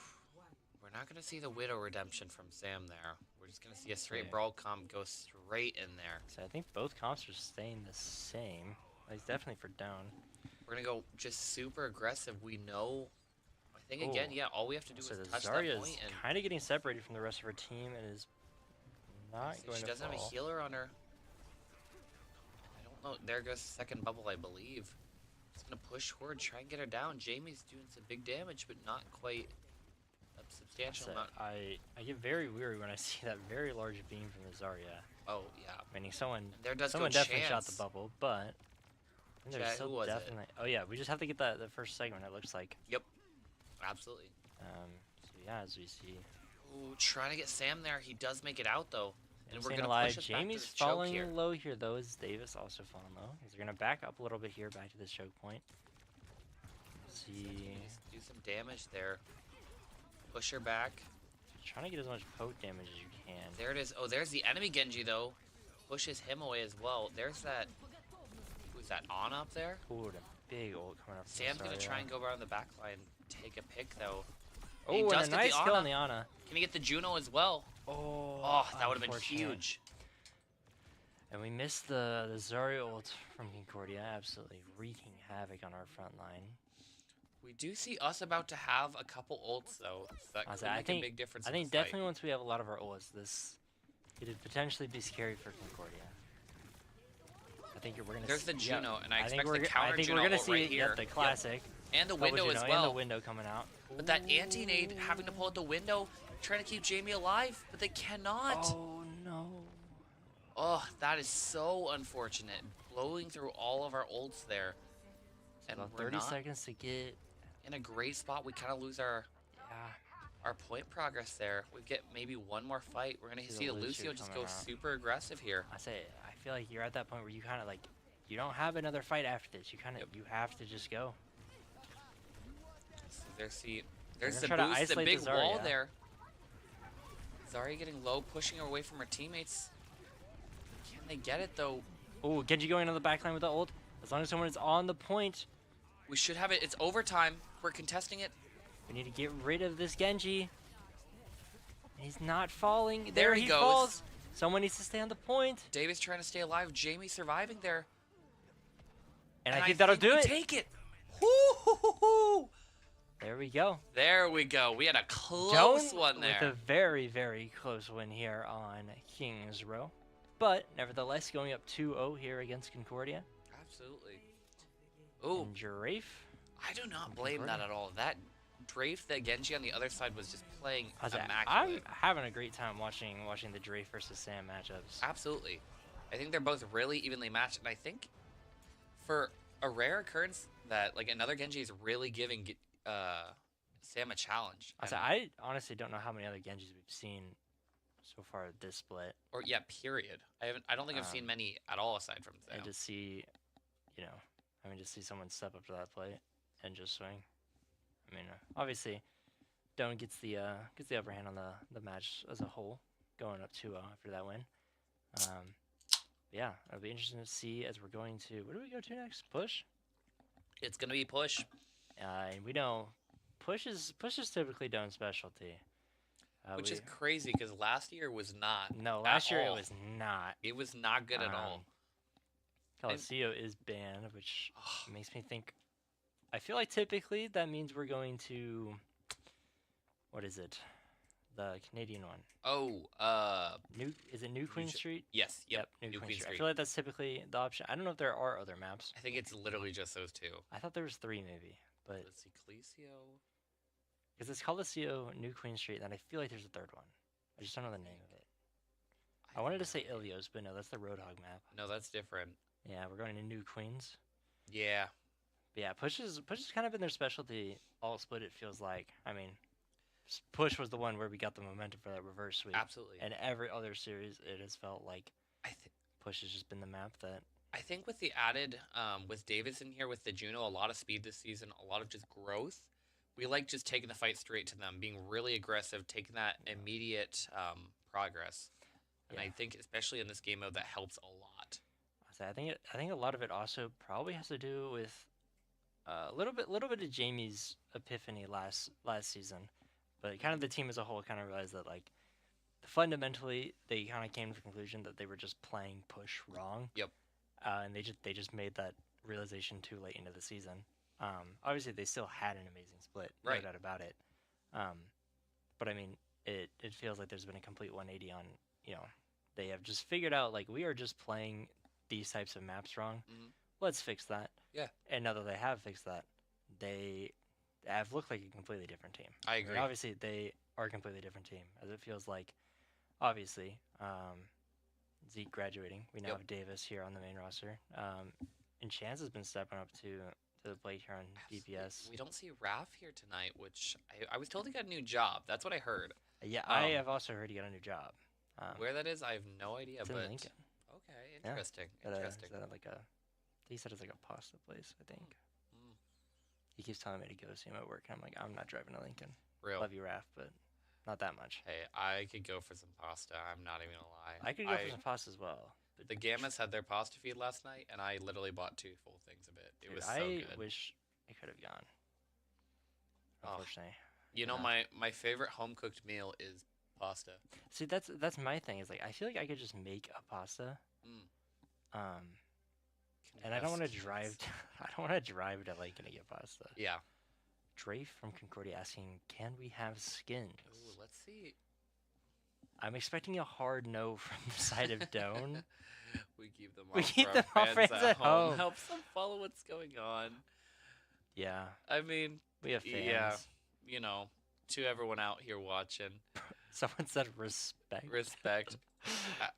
We're not gonna see the Widow redemption from Sam there. We're just gonna see a straight brawl comp go straight in there. So I think both comps are staying the same. It's definitely for Doane. We're gonna go just super aggressive. We know. I think again, yeah. All we have to do is touch that Zarya point. is And kind of getting separated from the rest of her team and is not going to she doesn't have a healer on her. I don't know. There goes the second bubble, I believe. It's gonna push forward, try and get her down. Jamie's doing some big damage, but not quite a substantial amount. I get very weary when I see that very large beam from the Zarya. Oh yeah. Meaning someone definitely shot the bubble, but there's Chat, still who was definitely. it? Oh yeah, we just have to get the first segment. It looks like. Yep. Absolutely. So yeah, as we see. Ooh, trying to get Sam there. He does make it out though. And we're gonna alive. push us back to Jamie's this choke falling here. low here though. Is Davis also falling low? They're gonna back up a little bit here, back to this choke point. See. Do some damage there. Push her back. Trying to get as much poke damage as you can. There it is. Oh, there's the enemy Genji though. Pushes him away as well. There's that. Who's that? Ana up there. Ooh, the big ult coming up. Sam's gonna try and go around the back line, take a pick though. Oh, and a nice kill on the Ana. Can he get the Juno as well? Oh, that would have been huge. And we missed the Zarya ult from Concordia, absolutely wreaking havoc on our front line. We do see us about to have a couple ults though. So that could make a big difference. I think definitely once we have a lot of our ults, this could potentially be scary for Concordia. I think we're gonna. There's the Juno, and I expect the I counter think Juno we're gonna ult see right here. the classic. And the window as well. And the window coming out. But that anti-nade having to pull out the window, trying to keep Jamie alive, but they cannot. Oh no. Oh, that is so unfortunate. Blowing through all of our ults there. And about we're 30 not seconds to get in a great spot. We kind of lose our point progress there. We get maybe one more fight. We're going to see Lucio just go super aggressive here. I feel like you're at that point where you kind of like, you don't have another fight after this. You kind of, you have to just go. So there's the boost, the big wall there. Zarya getting low, pushing her away from her teammates. Can they get it, though? Oh, Genji going on the backline with the ult. As long as someone is on the point. We should have it. It's overtime. We're contesting it. We need to get rid of this Genji. He's not falling. There he goes. Falls. Someone needs to stay on the point. Davis trying to stay alive. Jamie surviving there. And I think that'll do it. Take it. Woo-hoo-hoo-hoo. There we go. There we go. We had a close Doane one there. with a very, very close win here on Kings Row. But nevertheless, going up 2-0 here against Concordia. Absolutely. Ooh. And Drafe. I do not blame that at all. That Drafe, the Genji on the other side was just playing I'm immaculate. having a great time watching the Drafe versus Sam matchups. Absolutely. I think they're both really evenly matched, and I think for a rare occurrence that like another Genji is really giving Sam a challenge. I honestly don't know how many other Genjis we've seen so far this split. Or yeah, period. I don't think I've seen many at all aside from Sam. And to see, to see someone step up to that plate and just swing. I mean, obviously, Doane gets the upper hand on the match as a whole, going up 2-0 after that win. Yeah, it'll be interesting to see as we're going to. What do we go to next? Push. It's gonna be push. And we know push is typically Doane's specialty. Which is crazy because last year was not. No, last year it was not. It was not good at all. Coliseum is banned, which makes me think. I feel like typically that means we're going to. What is it? The Canadian one. Oh, Is it New Queen Street? Yes. Yep. New Queen Street. I feel like that's typically the option. I don't know if there are other maps. I think it's literally just those two. I thought there was 3 maybe, but let's see, Coliseo. Because it's Coliseo, New Queen Street, and then I feel like there's a 3rd one. I just don't know the name of it. I wanted to say Ilios, but no, that's the Roadhog map. No, that's different. Yeah, we're going to New Queens. Yeah. But yeah, push has kind of been their specialty all split, it feels like. I mean, push was the one where we got the momentum for that reverse sweep. Absolutely. And every other series, it has felt like push has just been the map that... I think with the added, with Davis in here, with the Juno, a lot of speed this season, a lot of just growth. We like just taking the fight straight to them, being really aggressive, taking that immediate progress. And I think, especially in this game mode, that helps a lot. I think a lot of it also probably has to do with a little bit of Jamie's epiphany last season, but kind of the team as a whole kind of realized that like fundamentally they kind of came to the conclusion that they were just playing push wrong. Yep. And they just made that realization too late into the season. Obviously they still had an amazing split, no doubt about it. But I mean, it feels like there's been a complete 180 on, they have just figured out like we are just playing these types of maps wrong. Mm-hmm. Let's fix that. Yeah. And now that they have fixed that, they have looked like a completely different team. I agree. And obviously, they are a completely different team, as it feels like, obviously, Zeke graduating. We now have Davis here on the main roster. And Chance has been stepping up to the plate here on DPS. We don't see Raph here tonight, which I was told he got a new job. That's what I heard. Yeah, I have also heard he got a new job. Where that is, I have no idea. It's in Lincoln. Okay, interesting. Interesting. He said it's like a pasta place, I think. He keeps telling me to go see him at work, and I'm like, I'm not driving to Lincoln. Real. Love you, Raph, but not that much. Hey, I could go for some pasta. I'm not even gonna lie. I could go for some pasta as well. But the Gammas had their pasta feed last night, and I literally bought 2 full things of it. It was so good. I wish I could have gone. Unfortunately. You know, my favorite home cooked meal is pasta. See, that's my thing. Is like I feel like I could just make a pasta. And I don't want to drive. I don't want to drive to Lincoln to get pasta. Yeah. Drafe from Concordia asking, "Can we have skins?" Ooh, let's see. I'm expecting a hard no from the side of Doane. We keep them. We keep them all friends at home. Helps them follow what's going on. Yeah. I mean, we have fans. Yeah. To everyone out here watching. Someone said respect. Respect.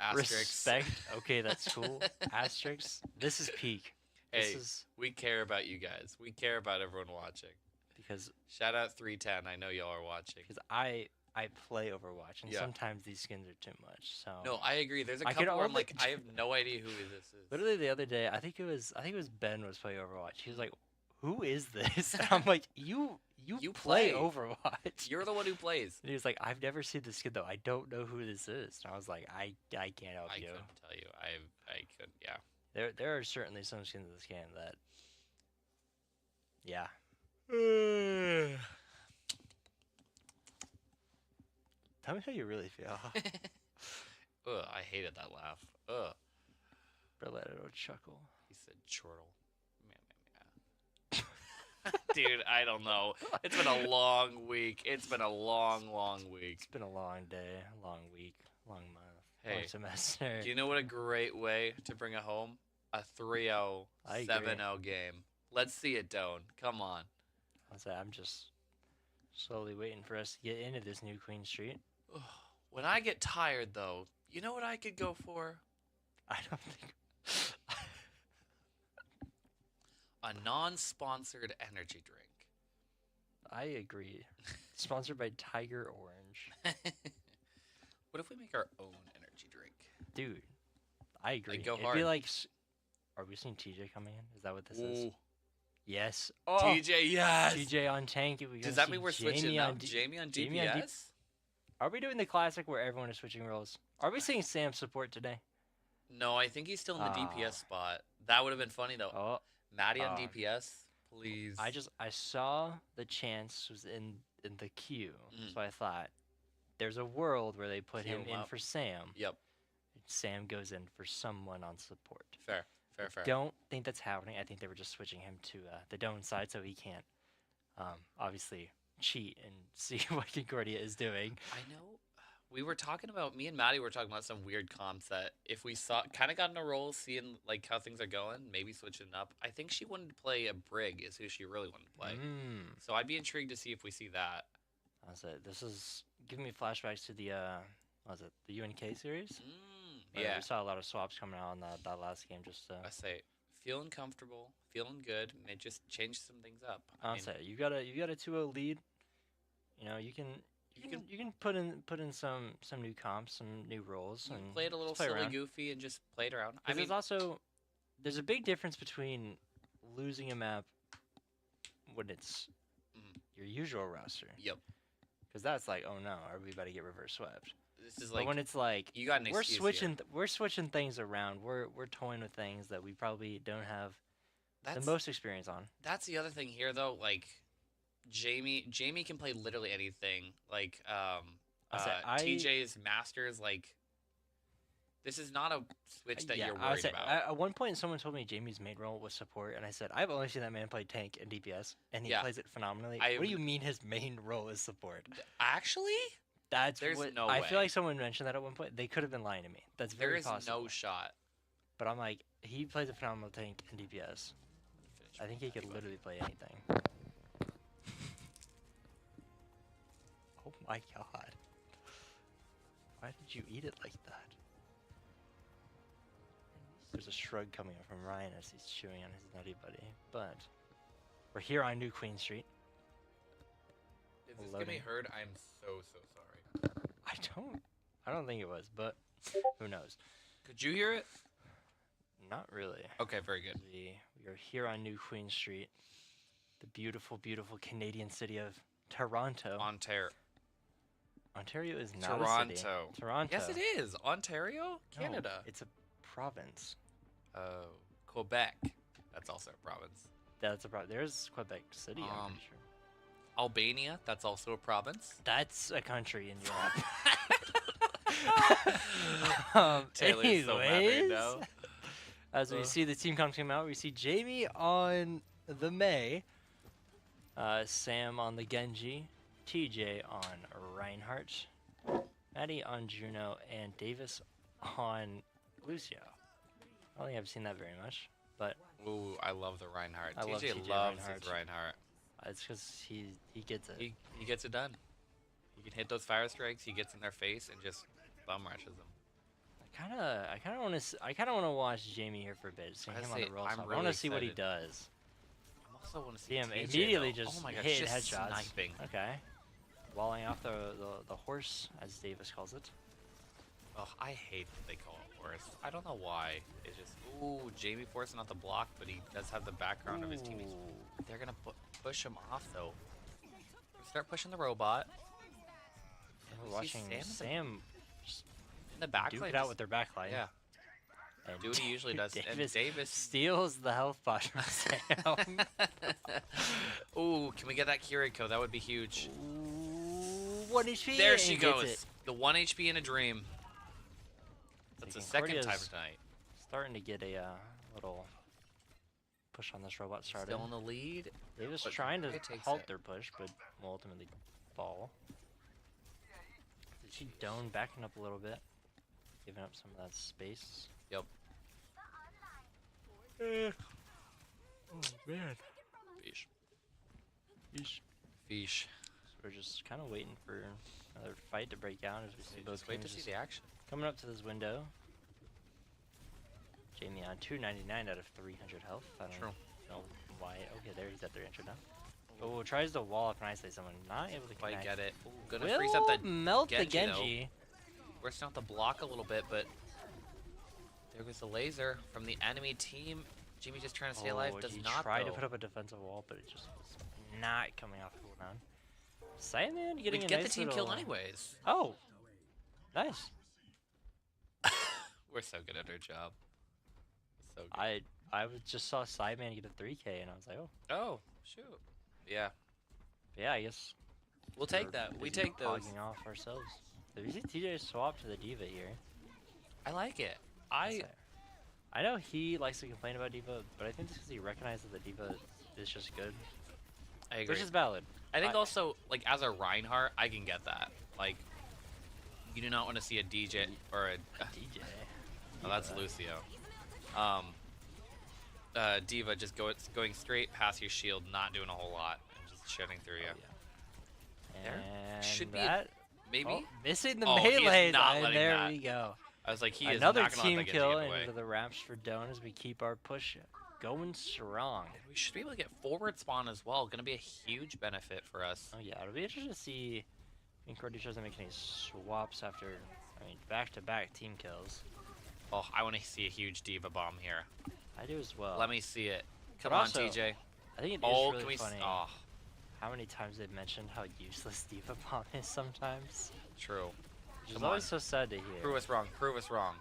Asterix. Respect. Okay, that's cool. Asterix. This is peak. Hey, we care about you guys. We care about everyone watching. Because shout out 310. I know y'all are watching. Because I play Overwatch, and sometimes these skins are too much. So no, I agree. There's a couple where I'm like, I have no idea who this is. Literally the other day, I think it was Ben was playing Overwatch. He was like, "Who is this?" And I'm like, "You You play Overwatch. You're the one who plays. And he was like, I've never seen this kid though. I don't know who this is. And I was like, I can't help I you. couldn't tell you. I could. Yeah. There are certainly some skins in this game that, yeah. Tell me how you really feel. Ugh, I hated that laugh. Ugh. Rolletto chuckle. He said chortle. Dude, I don't know. It's been a long week. It's been a long week. It's been a long day, long week, long month, Hey, long semester. Do you know what a great way to bring it home? A 3-0, I agree. 7-0 game. Let's see it, Doane. Come on. I'm just slowly waiting for us to get into this new Queen Street. When I get tired, though, you know what I could go for? I don't think... A non-sponsored energy drink. I agree. Sponsored by Tiger Orange. What if we make our own energy drink? Dude, I agree. Like, go It'd hard. be like... Are we seeing TJ coming in? Is that what this is? Ooh. Yes. Oh, TJ, yes! TJ on tank. Does that mean we're switching now? Jamie on DPS? Are we doing the classic where everyone is switching roles? Are we seeing Sam support today? No, I think he's still in the DPS spot. That would have been funny, though. Oh. Maddie on DPS, please. I saw the chance was in the queue, so I thought there's a world where they put him in for Sam. Yep. Sam goes in for someone on support. Fair. Don't think that's happening. I think they were just switching him to the Doane side so he can't obviously cheat and see what Concordia is doing. I know. Me and Maddie were talking about some weird comps that if we kind of got in a role, seeing like how things are going, maybe switching up. I think she wanted to play a Brig is who she really wanted to play. So I'd be intrigued to see if we see that. That's it. This is giving me flashbacks to the the UNK series? Yeah. We saw a lot of swaps coming out on that last game. Just I say, feeling comfortable, feeling good, may just change some things up. I'll say you got a 2-0 lead. You know you can put in some new comps, some new roles, and play it a little silly goofy and just play it around. I mean, there's a big difference between losing a map when it's your usual roster. Yep. Because that's like, oh no, are we about to get reverse swept? This is like, but when it's like you got an excuse we're switching things around. We're toying with things that we probably don't have the most experience on. That's the other thing here, though. Like, Jamie can play literally anything. Like, TJ's Masters. Like, this is not a switch that you're worried about. At one point, someone told me Jamie's main role was support, and I said, I've only seen that man play tank and DPS, and he plays it phenomenally. What do you mean his main role is support? Actually? There's no way. I feel like someone mentioned that at one point. They could have been lying to me. That's very possible. There is no shot. But I'm like, he plays a phenomenal tank and DPS. I think he could literally play anything. Oh my god. Why did you eat it like that? There's a shrug coming up from Ryan as he's chewing on his nutty buddy. But we're here on New Queen Street. If this can be heard, I'm so sorry. I don't think it was, but who knows? Could you hear it? Not really. Okay, very good. We are here on New Queen Street, the beautiful, beautiful Canadian city of Toronto. Ontario is not a city. Toronto. Yes, it is. Ontario, Canada. No, it's a province. Oh, Quebec. That's also a province. That's a province. There's Quebec City, I'm pretty sure. Albania, that's also a province. That's a country in Europe. Taylor's so mad right now. As we see the team coming out, we see Jamie on the Mei, Sam on the Genji, TJ on Reinhardt, Maddie on Juno, and Davis on Lucio. I don't think I've seen that very much, but... Ooh, I love the Reinhardt. TJ loves his Reinhardt. It's because he gets it. He gets it done. He can hit those fire strikes. He gets in their face and just bum rushes them. I kind of want to watch Jamie here for a bit. See him on the roll. I want to see what he does. I also want to see him TJ, immediately though. just hit hit just headshots. Sniping. Okay, walling off the horse, as Davis calls it. Oh, I hate that they call it horse. I don't know why. It's just Jamie forcing out the block, but he does have the background of his teammates. They're gonna push him off though. start pushing the robot. We're watching Sam just in the back duke line. it out with their backline. Yeah. And Do what he usually does. Davis, And Davis steals the health pot from Sam. Ooh, can we get that Kiriko? That would be huge. Ooh, 1 HP. There she and gets goes. it. The 1 HP in a dream. That's the second time Concordia's tonight. Starting to get a little push on this robot started. Still in the lead. Davis but trying to it takes halt it. their push, but will ultimately fall. Did she Doane backing up a little bit? Giving up some of that space. Yep. Oh man. Fish. Yeesh. Fish. So we're just kind of waiting for another fight to break out as we see both Just wait to teams see just the action. coming up to this window. Jamie on 299 out of 300 health. I don't True. know why. Okay, there he's at their intro now. Oh, tries to wall up and isolate someone. Not able to Quite connect. get it. Ooh, gonna Will freeze up that melt the Genji, though. Genji. We're starting to block a little bit, but there goes the laser from the enemy team. Jimmy just trying to stay alive. Does he not tried though. to put up a defensive wall, but it just was not coming off cooldown. Simon getting We'd a get nice the team little... kill anyways. Oh, nice. We're so good at our job. So good. Just saw Simon get a 3K, and I was like, oh. Oh, shoot. Yeah. Yeah, I guess We'll take we're that. We busy take those. hogging off ourselves. So we see TJ swap to the Diva here. I like it. I know he likes to complain about Diva, but I think it's because he recognizes that the Diva is just good. I agree. Which is valid. I think also, like, as a Reinhardt, I can get that. Like, you do not want to see a DJ or a... DJ. Oh, that's Lucio. Diva just going straight past your shield, not doing a whole lot, and just shooting through you. Yeah. There And should be that, maybe? oh, missing the Oh, he is melee, not and letting there that. we go. I was like, he is Another not gonna team let that Genji kill get away. into the ramps for Doane as we keep our push going strong. We should be able to get forward spawn as well. Gonna be a huge benefit for us. Oh yeah, it'll be interesting to see Concordia doesn't make any swaps after, back-to-back team kills. Oh, I want to see a huge Diva bomb here. I do as well. Let me see it. Come But on, also, TJ. I think it is Oh, really can we? funny Oh, how many times they've mentioned how useless Diva Bomb is sometimes. true. Which is Come always on. so sad to hear. Prove us wrong. Prove us wrong.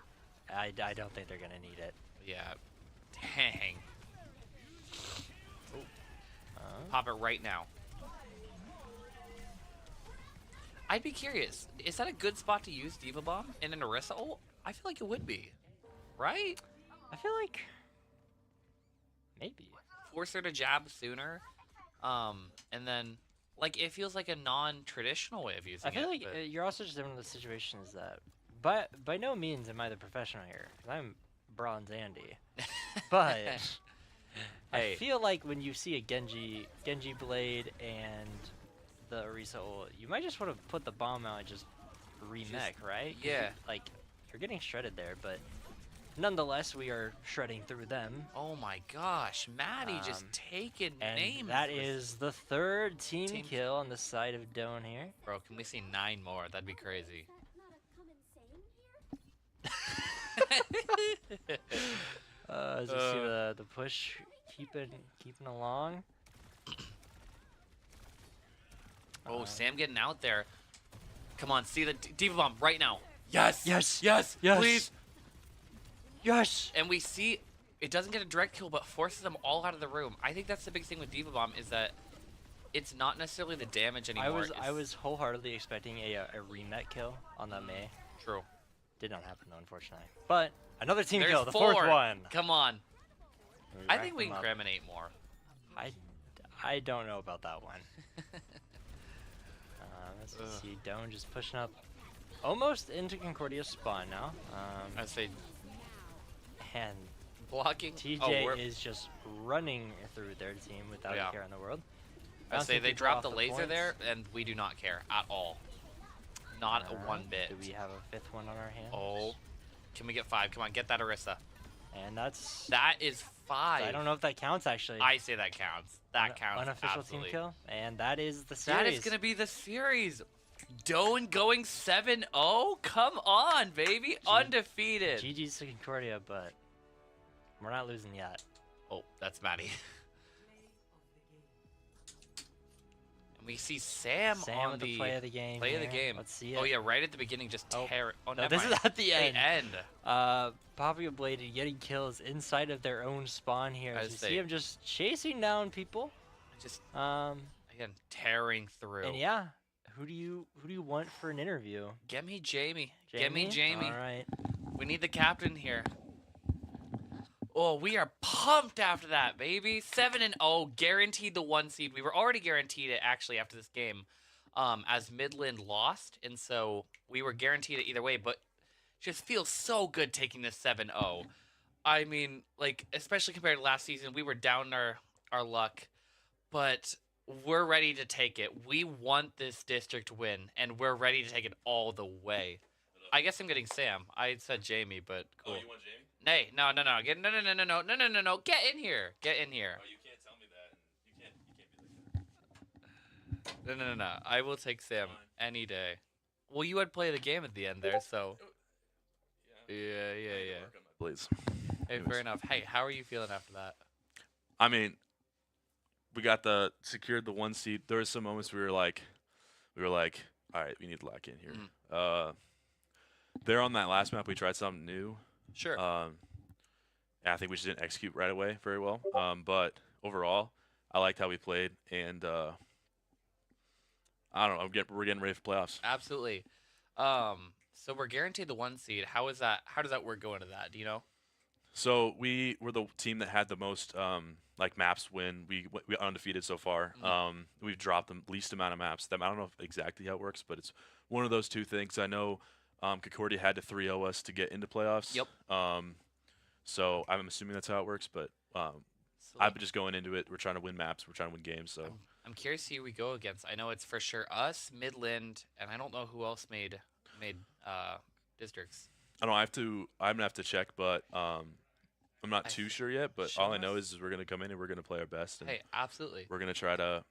I don't think they're gonna need it. Yeah. Dang. Uh, Pop it right now. I'd be curious. Is that a good spot to use Diva Bomb in an Orisa ult? I feel like it would be. Right? I feel like maybe. Force her to jab sooner. And then, like, it feels like a non-traditional way of using I feel it. like but- you're also just in one of those situations that, but by no means am I the professional here, 'cause I'm Bronze Andy. But I Hey. feel like when you see a Genji Blade and the Orisa ult, you might just want to put the bomb out and just remech, right? 'Cause yeah. you're getting shredded there, but nonetheless, we are shredding through them. Oh my gosh, Maddie just taking And names. that with- is the third team Team- kill on the side of Doane here. Bro, can we see 9 more? That'd be crazy. As you see the push keeping along. Oh, Sam getting out there. Come on, see the Diva Bomb right now. Yes! Yes! Yes! Yes! Please! Yes! And we see it doesn't get a direct kill, but forces them all out of the room. I think that's the big thing with Diva Bomb is that it's not necessarily the damage anymore. I was wholeheartedly expecting a remet kill on that Mei. True. Did not happen though, unfortunately. But another team There's kill, the 4. fourth one. Come on. We I rack think we them can up. incriminate more. I don't know about that one. Let's see Doane just pushing up almost into Concordia's spawn now. I'd say And blocking. TJ is just running through their team without a care in the world. I'd say Bouncing they people dropped off the laser points. there, and we do not care at all. Not one bit. Do we have a fifth one on our hands? Oh, can we get 5? Come on, get that Orisa. And that's... That is 5. I don't know if that counts, actually. I say that counts. That counts. Unofficial absolutely. team kill. And that is the series. That is going to be the series. Doane going 7-0? Come on, baby. Undefeated. GG's to Concordia, but we're not losing yet. Oh, that's Maddie. And We see Sam on with the play of the game. Play of the here. game. Let's see it. Oh yeah, right at the beginning, just tear. Oh, no, never this mind. is at the end. The end. Popping a blade and getting kills inside of their own spawn here. As you As they- see him just chasing down people. Just Again, tearing through. And yeah, who do you want for an interview? Get me Jamie. Jamie? Get me Jamie. All right. We need the captain here. Oh, we are pumped after that, baby. 7-0, guaranteed the 1 seed. We were already guaranteed it actually after this game, as Midland lost, and so we were guaranteed it either way. But just feels so good taking this 7-0. I mean, like, especially compared to last season, we were down our luck, but we're ready to take it. We want this district win, and we're ready to take it all the way. I guess I'm getting Sam. I said Jamie, but cool. Oh, you want Jamie? Nay, no. No. Get in here. Get in here. Oh, you can't tell me that. You can't be like that. No. I will take Sam any day. Well, you had play the game at the end there, so. Yeah. Please. Hey, fair enough. Hey, how are you feeling after that? I mean, we got secured the 1 seed. There were some moments we were like, all right, we need to lock in here. There on that last map, we tried something new. Sure. I think we just didn't execute right away very well. But overall, I liked how we played, and I don't know. We're getting ready for playoffs. Absolutely. So we're guaranteed the 1 seed. How is that? How does that work going into that? Do you know? So we were the team that had the most maps win. We undefeated so far. We've dropped the least amount of maps. I don't know exactly how it works, but it's one of those two things. I know Concordia had to 3-0 us to get into playoffs. Yep. So I'm assuming that's how it works, but I've been just going into it. We're trying to win maps. We're trying to win games. So I'm curious to see who we go against. I know it's for sure us, Midland, and I don't know who else made districts. I don't know. I'm gonna have to check, but I'm not too sure yet. But all I know is we're gonna come in and we're gonna play our best. And hey, absolutely. We're gonna try to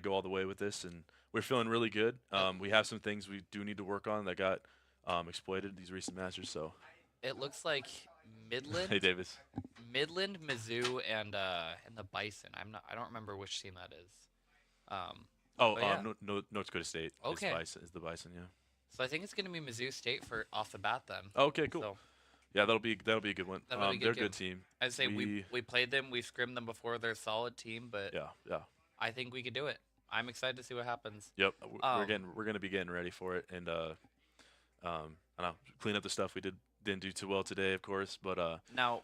go all the way with this, and we're feeling really good. We have some things we do need to work on that got exploited these recent matches. So it looks like Midland. Hey, Davis. Midland, Mizzou, and the Bison. I don't remember which team that is. North Dakota State. Okay. Is the Bison, yeah. So I think it's gonna be Mizzou State for off the bat then. Okay, cool. So, yeah, that'll be a good one. that'll be they're a game. good team. I'd say we played them, we scrimmed them before. They're a solid team, but yeah. I think we could do it. I'm excited to see what happens. Yep, we're gonna be getting ready for it, and I don't know, clean up the stuff we didn't do too well today, of course, but now.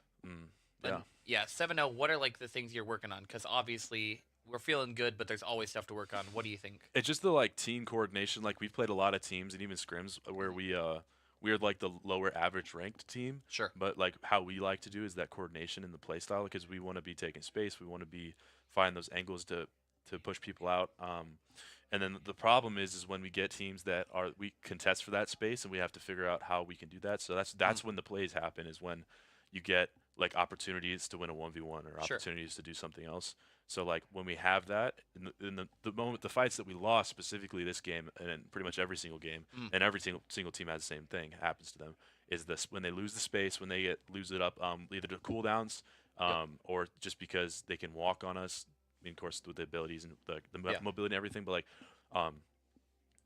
Yeah. 7-0. What are like the things you're working on? Because obviously we're feeling good, but there's always stuff to work on. What do you think? It's just the team coordination. Like we've played a lot of teams and even scrims where we're like the lower average ranked team. Sure. But like how we like to do is that coordination in the play style, because we want to be taking space. We want to be find those angles to push people out. And then the problem is when we get teams that we contest for that space and we have to figure out how we can do that. So that's when the plays happen, is when you get like opportunities to win a 1v1 or opportunities to do something else. So like when we have that in the moment, the fights that we lost specifically this game, and in pretty much every single game, and every single team has the same thing happens to them, is this when they lose the space, when they lose it up, either to cooldowns, or just because they can walk on us. I mean, of course, with the abilities and the mobility and everything, but like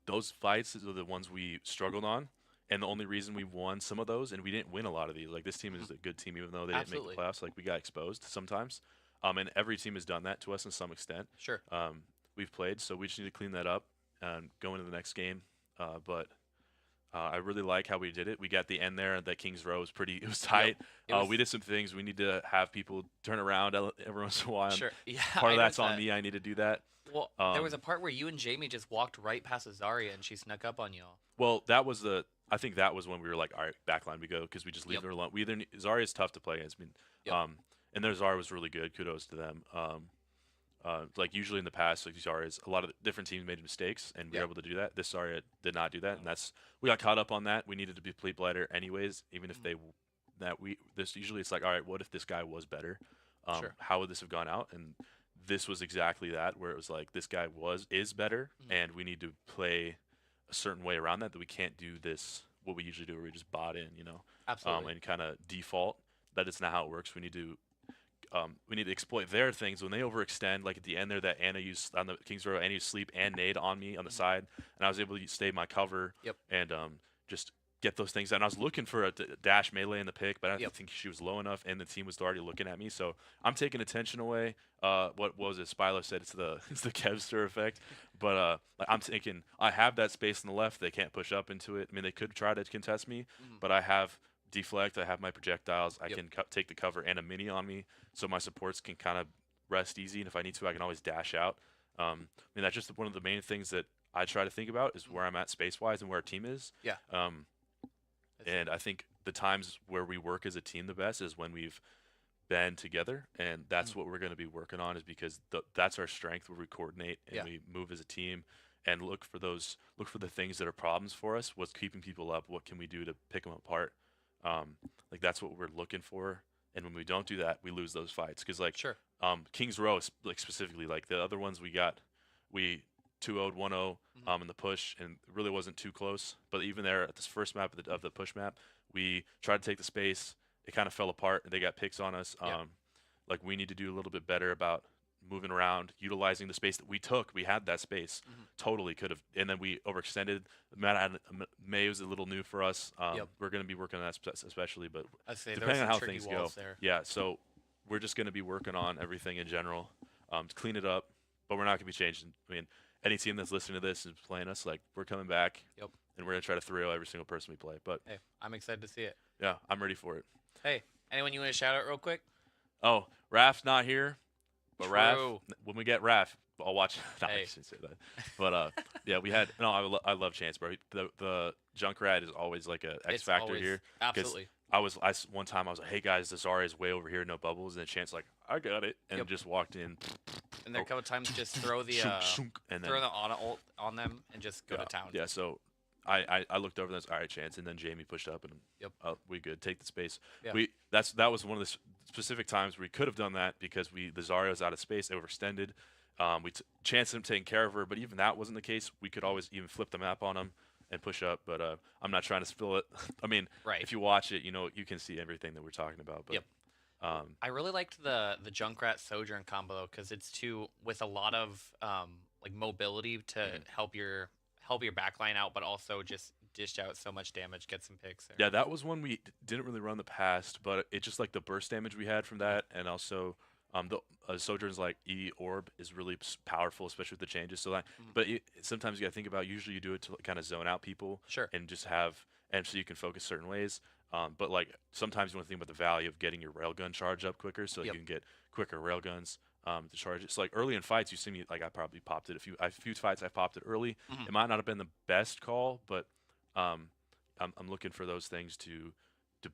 those fights are the ones we struggled on. And the only reason we won some of those, and we didn't win a lot of these, like this team is a good team, even though they didn't make the playoffs. Like we got exposed sometimes, and every team has done that to us in some extent. Sure. We've played, so we just need to clean that up and go into the next game. But I really like how we did it. We got the end there, and that Kings Row was pretty. It was tight. We did some things. We need to have people turn around every once in a while. Sure. Yeah. Part of that's on me. I need to do that. Well, there was a part where you and Jamie just walked right past Azaria, and she snuck up on y'all. Well, I think that was when we were like, all right, backline we go, because we just leave her alone. Zarya is tough to play against. I mean, and their Zarya was really good. Kudos to them. Like usually in the past, like Zarya's, a lot of different teams made mistakes, and we were able to do that. This Zarya did not do that, and we got caught up on that. We needed to be play better anyways, even if usually it's like, all right, what if this guy was better? How would this have gone out? And this was exactly that, where it was like this guy is better, and we need to play a certain way around that we can't do this what we usually do, where we just bot in, Absolutely. and kind of default. That is not how it works. We need to we need to exploit their things. When they overextend, like at the end there, that Anna used on the Kings Row, Anna used sleep and nade on me on the side, and I was able to stay my cover Yep. and just get those things. And I was looking for a dash melee in the pick, but I didn't think she was low enough, and the team was already looking at me. So I'm taking attention away. What was it? Spilo said it's the Kevster effect, but like I'm thinking I have that space on the left. They can't push up into it. I mean, they could try to contest me, but I have deflect. I have my projectiles. I can take the cover and a mini on me, so my supports can kind of rest easy. And if I need to, I can always dash out. I mean, that's just one of the main things that I try to think about is where I'm at space wise and where our team is. Yeah. And I think the times where we work as a team the best is when we've been together, and that's what we're going to be working on, is because that's our strength, where we coordinate and we move as a team and look for the things that are problems for us. What's keeping people up? What can we do to pick them apart? Like that's what we're looking for. And when we don't do that, we lose those fights. Because like Kings Row, like specifically, like the other ones we 2-0'd 1-0 in the push, and it really wasn't too close. But even there at this first map of the push map, we tried to take the space. It kind of fell apart, and they got picks on us. Like we need to do a little bit better about moving around, utilizing the space that we took. We had that space, totally could have, and then we overextended. May was a little new for us. We're going to be working on that especially, but depending on how things go, so we're just going to be working on everything in general to clean it up. But we're not going to be changing. I mean, any team that's listening to this and playing us, like we're coming back, and we're going to try to 3-0 every single person we play. But hey, I'm excited to see it. Yeah, I'm ready for it. Hey, anyone you want to shout out real quick? Oh, Raf's not here. But Raf, when we get Raf, I'll watch. No, I shouldn't say that. But yeah, we had. No, I love Chance, bro. The Junkrat is always like a X factor here. Absolutely. One time I was like, hey guys, the Zarya is way over here, no bubbles, and Chance like, I got it, and just walked in. And there a couple times just throw the and throw the auto ult on them and just go to town. Yeah. So I looked over and I was all right, Chance, and then Jamie pushed up and we good, take the space. Yeah. That was one of the specific times where we could have done that because the Zarya was out of space, they overextended. Chance him taking care of her, but even that wasn't the case. We could always even flip the map on him and push up, but I'm not trying to spill it. I mean, if you watch it, you can see everything that we're talking about. But I really liked the Junkrat Sojourn combo though, because it's with a lot of like mobility to help your backline out, but also just dish out so much damage, get some picks there. Yeah, that was one we didn't really run the past, but it just like the burst damage we had from that, and also the Sojourn's like E Orb is really powerful, especially with the changes. So but sometimes you gotta think about. Usually you do it to kind of zone out people, and just and so you can focus certain ways. But like sometimes you want to think about the value of getting your railgun charge up quicker, so you can get quicker railguns to charge it. So like early in fights, you see me like I probably popped it a few fights. I popped it early. It might not have been the best call, but I'm looking for those things to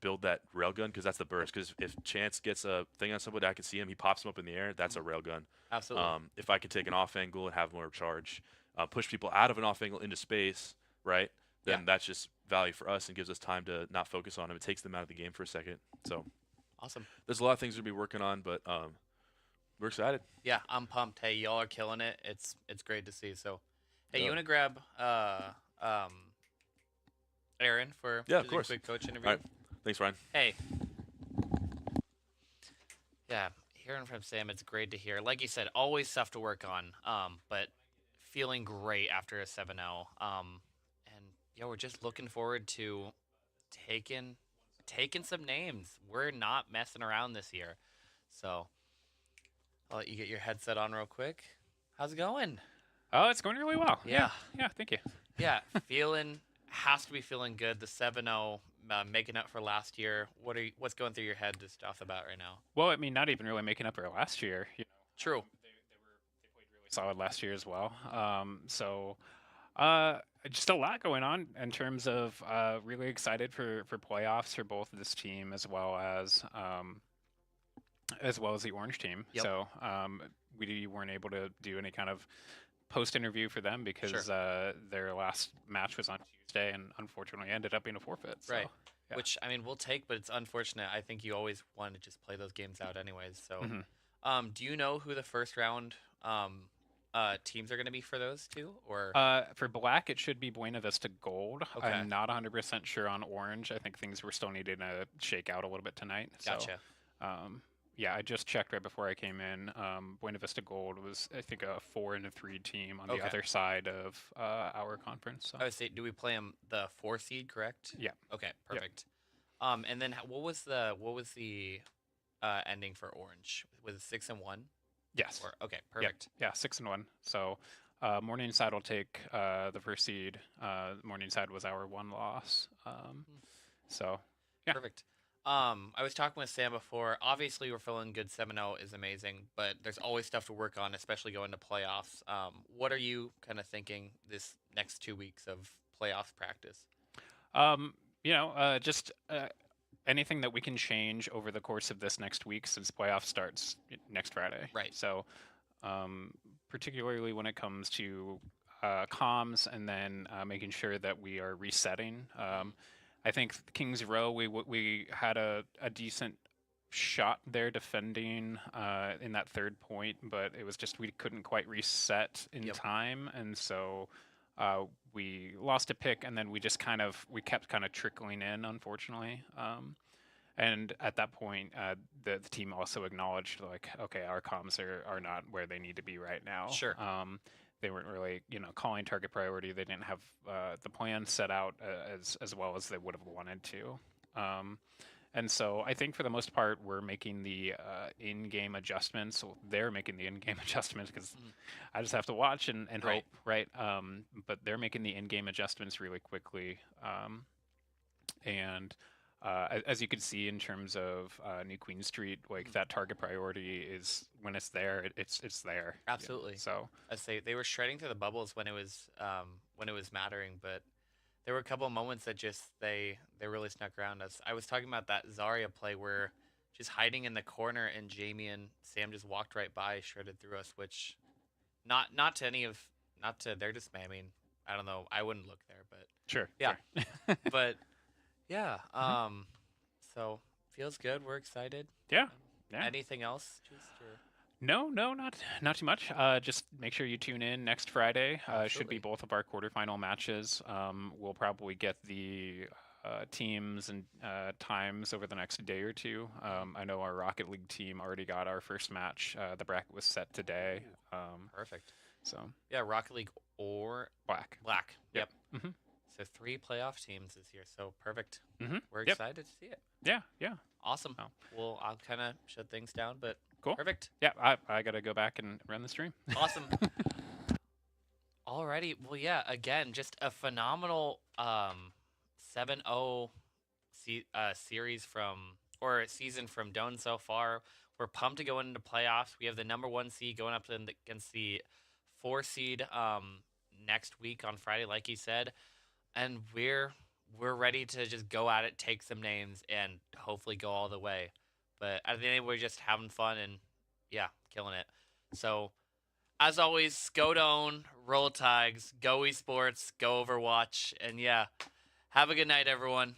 build that railgun, because that's the burst. Because if Chance gets a thing on somebody, I can see him, he pops him up in the air, that's a railgun. Absolutely. If I can take an off angle and have more charge, push people out of an off angle into space, right? Then that's just value for us and gives us time to not focus on him. It takes them out of the game for a second. So awesome. There's a lot of things to be working on, but we're excited. Yeah, I'm pumped. Hey, y'all are killing it. It's great to see. So, hey, you want to grab Aaron for of course. a quick coach interview? All right. Thanks, Ryan. Hey. Yeah, hearing from Sam, it's great to hear. Like you said, always stuff to work on, but feeling great after a 7-0. And yeah, we're just looking forward to taking some names. We're not messing around this year. So I'll let you get your headset on real quick. How's it going? Oh, it's going really well. Yeah, thank you. Yeah, has to be feeling good. The 7-0, making up for last year. What's going through your head just off the bat right now? Well, I mean, not even really making up for last year. True. They played really solid last year as well. Just a lot going on in terms of really excited for playoffs for both this team as well as the Orange team. Yep. So we weren't able to do any kind of post interview for them because their last match was on Tuesday and unfortunately ended up being a forfeit. So, right. Yeah. Which, I mean, we'll take, but it's unfortunate. I think you always want to just play those games out anyways. So, do you know who the first round teams are going to be for those two? Or for Black, it should be Buena Vista Gold. Okay. I'm not 100% sure on Orange. I think things were still needing to shake out a little bit tonight. Gotcha. So, Yeah, I just checked right before I came in. Buena Vista Gold was, I think, a 4 and a 3 team on the Okay. other side of our conference. So. I would say, do we play them the 4 seed, correct? Yeah. Okay, Yep. perfect. And then what was the ending for Orange? Was it 6-1? Yes. Or okay, perfect. Yeah, 6-1. So Morningside will take the first seed. Morningside was our one loss. So yeah. Perfect. I was talking with Sam before. Obviously, we're feeling good. 7-0 is amazing, but there's always stuff to work on, especially going to playoffs. What are you kind of thinking this next 2 weeks of playoffs practice? Just anything that we can change over the course of this next week since playoff starts next Friday. Right. So, particularly when it comes to comms and then making sure that we are resetting. I think Kings Row, we had a decent shot there defending in that third point, but it was just we couldn't quite reset in time, and so we lost a pick, and then we kept kind of trickling in, unfortunately. And at that point, the team also acknowledged, like, okay, our comms are not where they need to be right now. Sure. They weren't really, calling target priority. They didn't have the plan set out as well as they would have wanted to. And so I think for the most part, we're making the in-game adjustments. So they're making the in-game adjustments because I just have to watch and Right. hope, right? But they're making the in-game adjustments really quickly. And as you can see in terms of New Queen Street, like that target priority is when it's there, it's there. Absolutely. So I say they were shredding through the bubbles when it was mattering, but there were a couple of moments that just they really snuck around us. I was talking about that Zarya play where just hiding in the corner and Jamie and Sam just walked right by, shredded through us, which not to their dismay. I mean, I don't know. I wouldn't look there, but sure. yeah. Sure. But yeah. So feels good. We're excited. Yeah. Yeah. Anything else? No, not too much. Just make sure you tune in next Friday. Should Absolutely. be both of our quarterfinal matches. We'll probably get the teams and times over the next day or two. I know our Rocket League team already got our first match. The bracket was set today. Perfect. So yeah, Rocket League or Black. Yep. Mm-hmm. So 3 playoff teams this year. So perfect. Mm-hmm. We're Yep. excited to see it. Yeah. Awesome. Oh. Well, I'll kind of shut things down, but Cool. perfect. Yeah, I gotta go back and run the stream. Awesome. Alrighty. Well, yeah. Again, just a phenomenal 7-0 series season from Doane so far. We're pumped to go into playoffs. We have the number 1 seed going up against the 4 seed next week on Friday, like you said, and we're ready to just go at it, take some names, and hopefully go all the way. But at the end, we're just having fun and, yeah, killing it. So, as always, go Doane, roll Tigers, go Esports, go Overwatch, and, yeah, have a good night, everyone.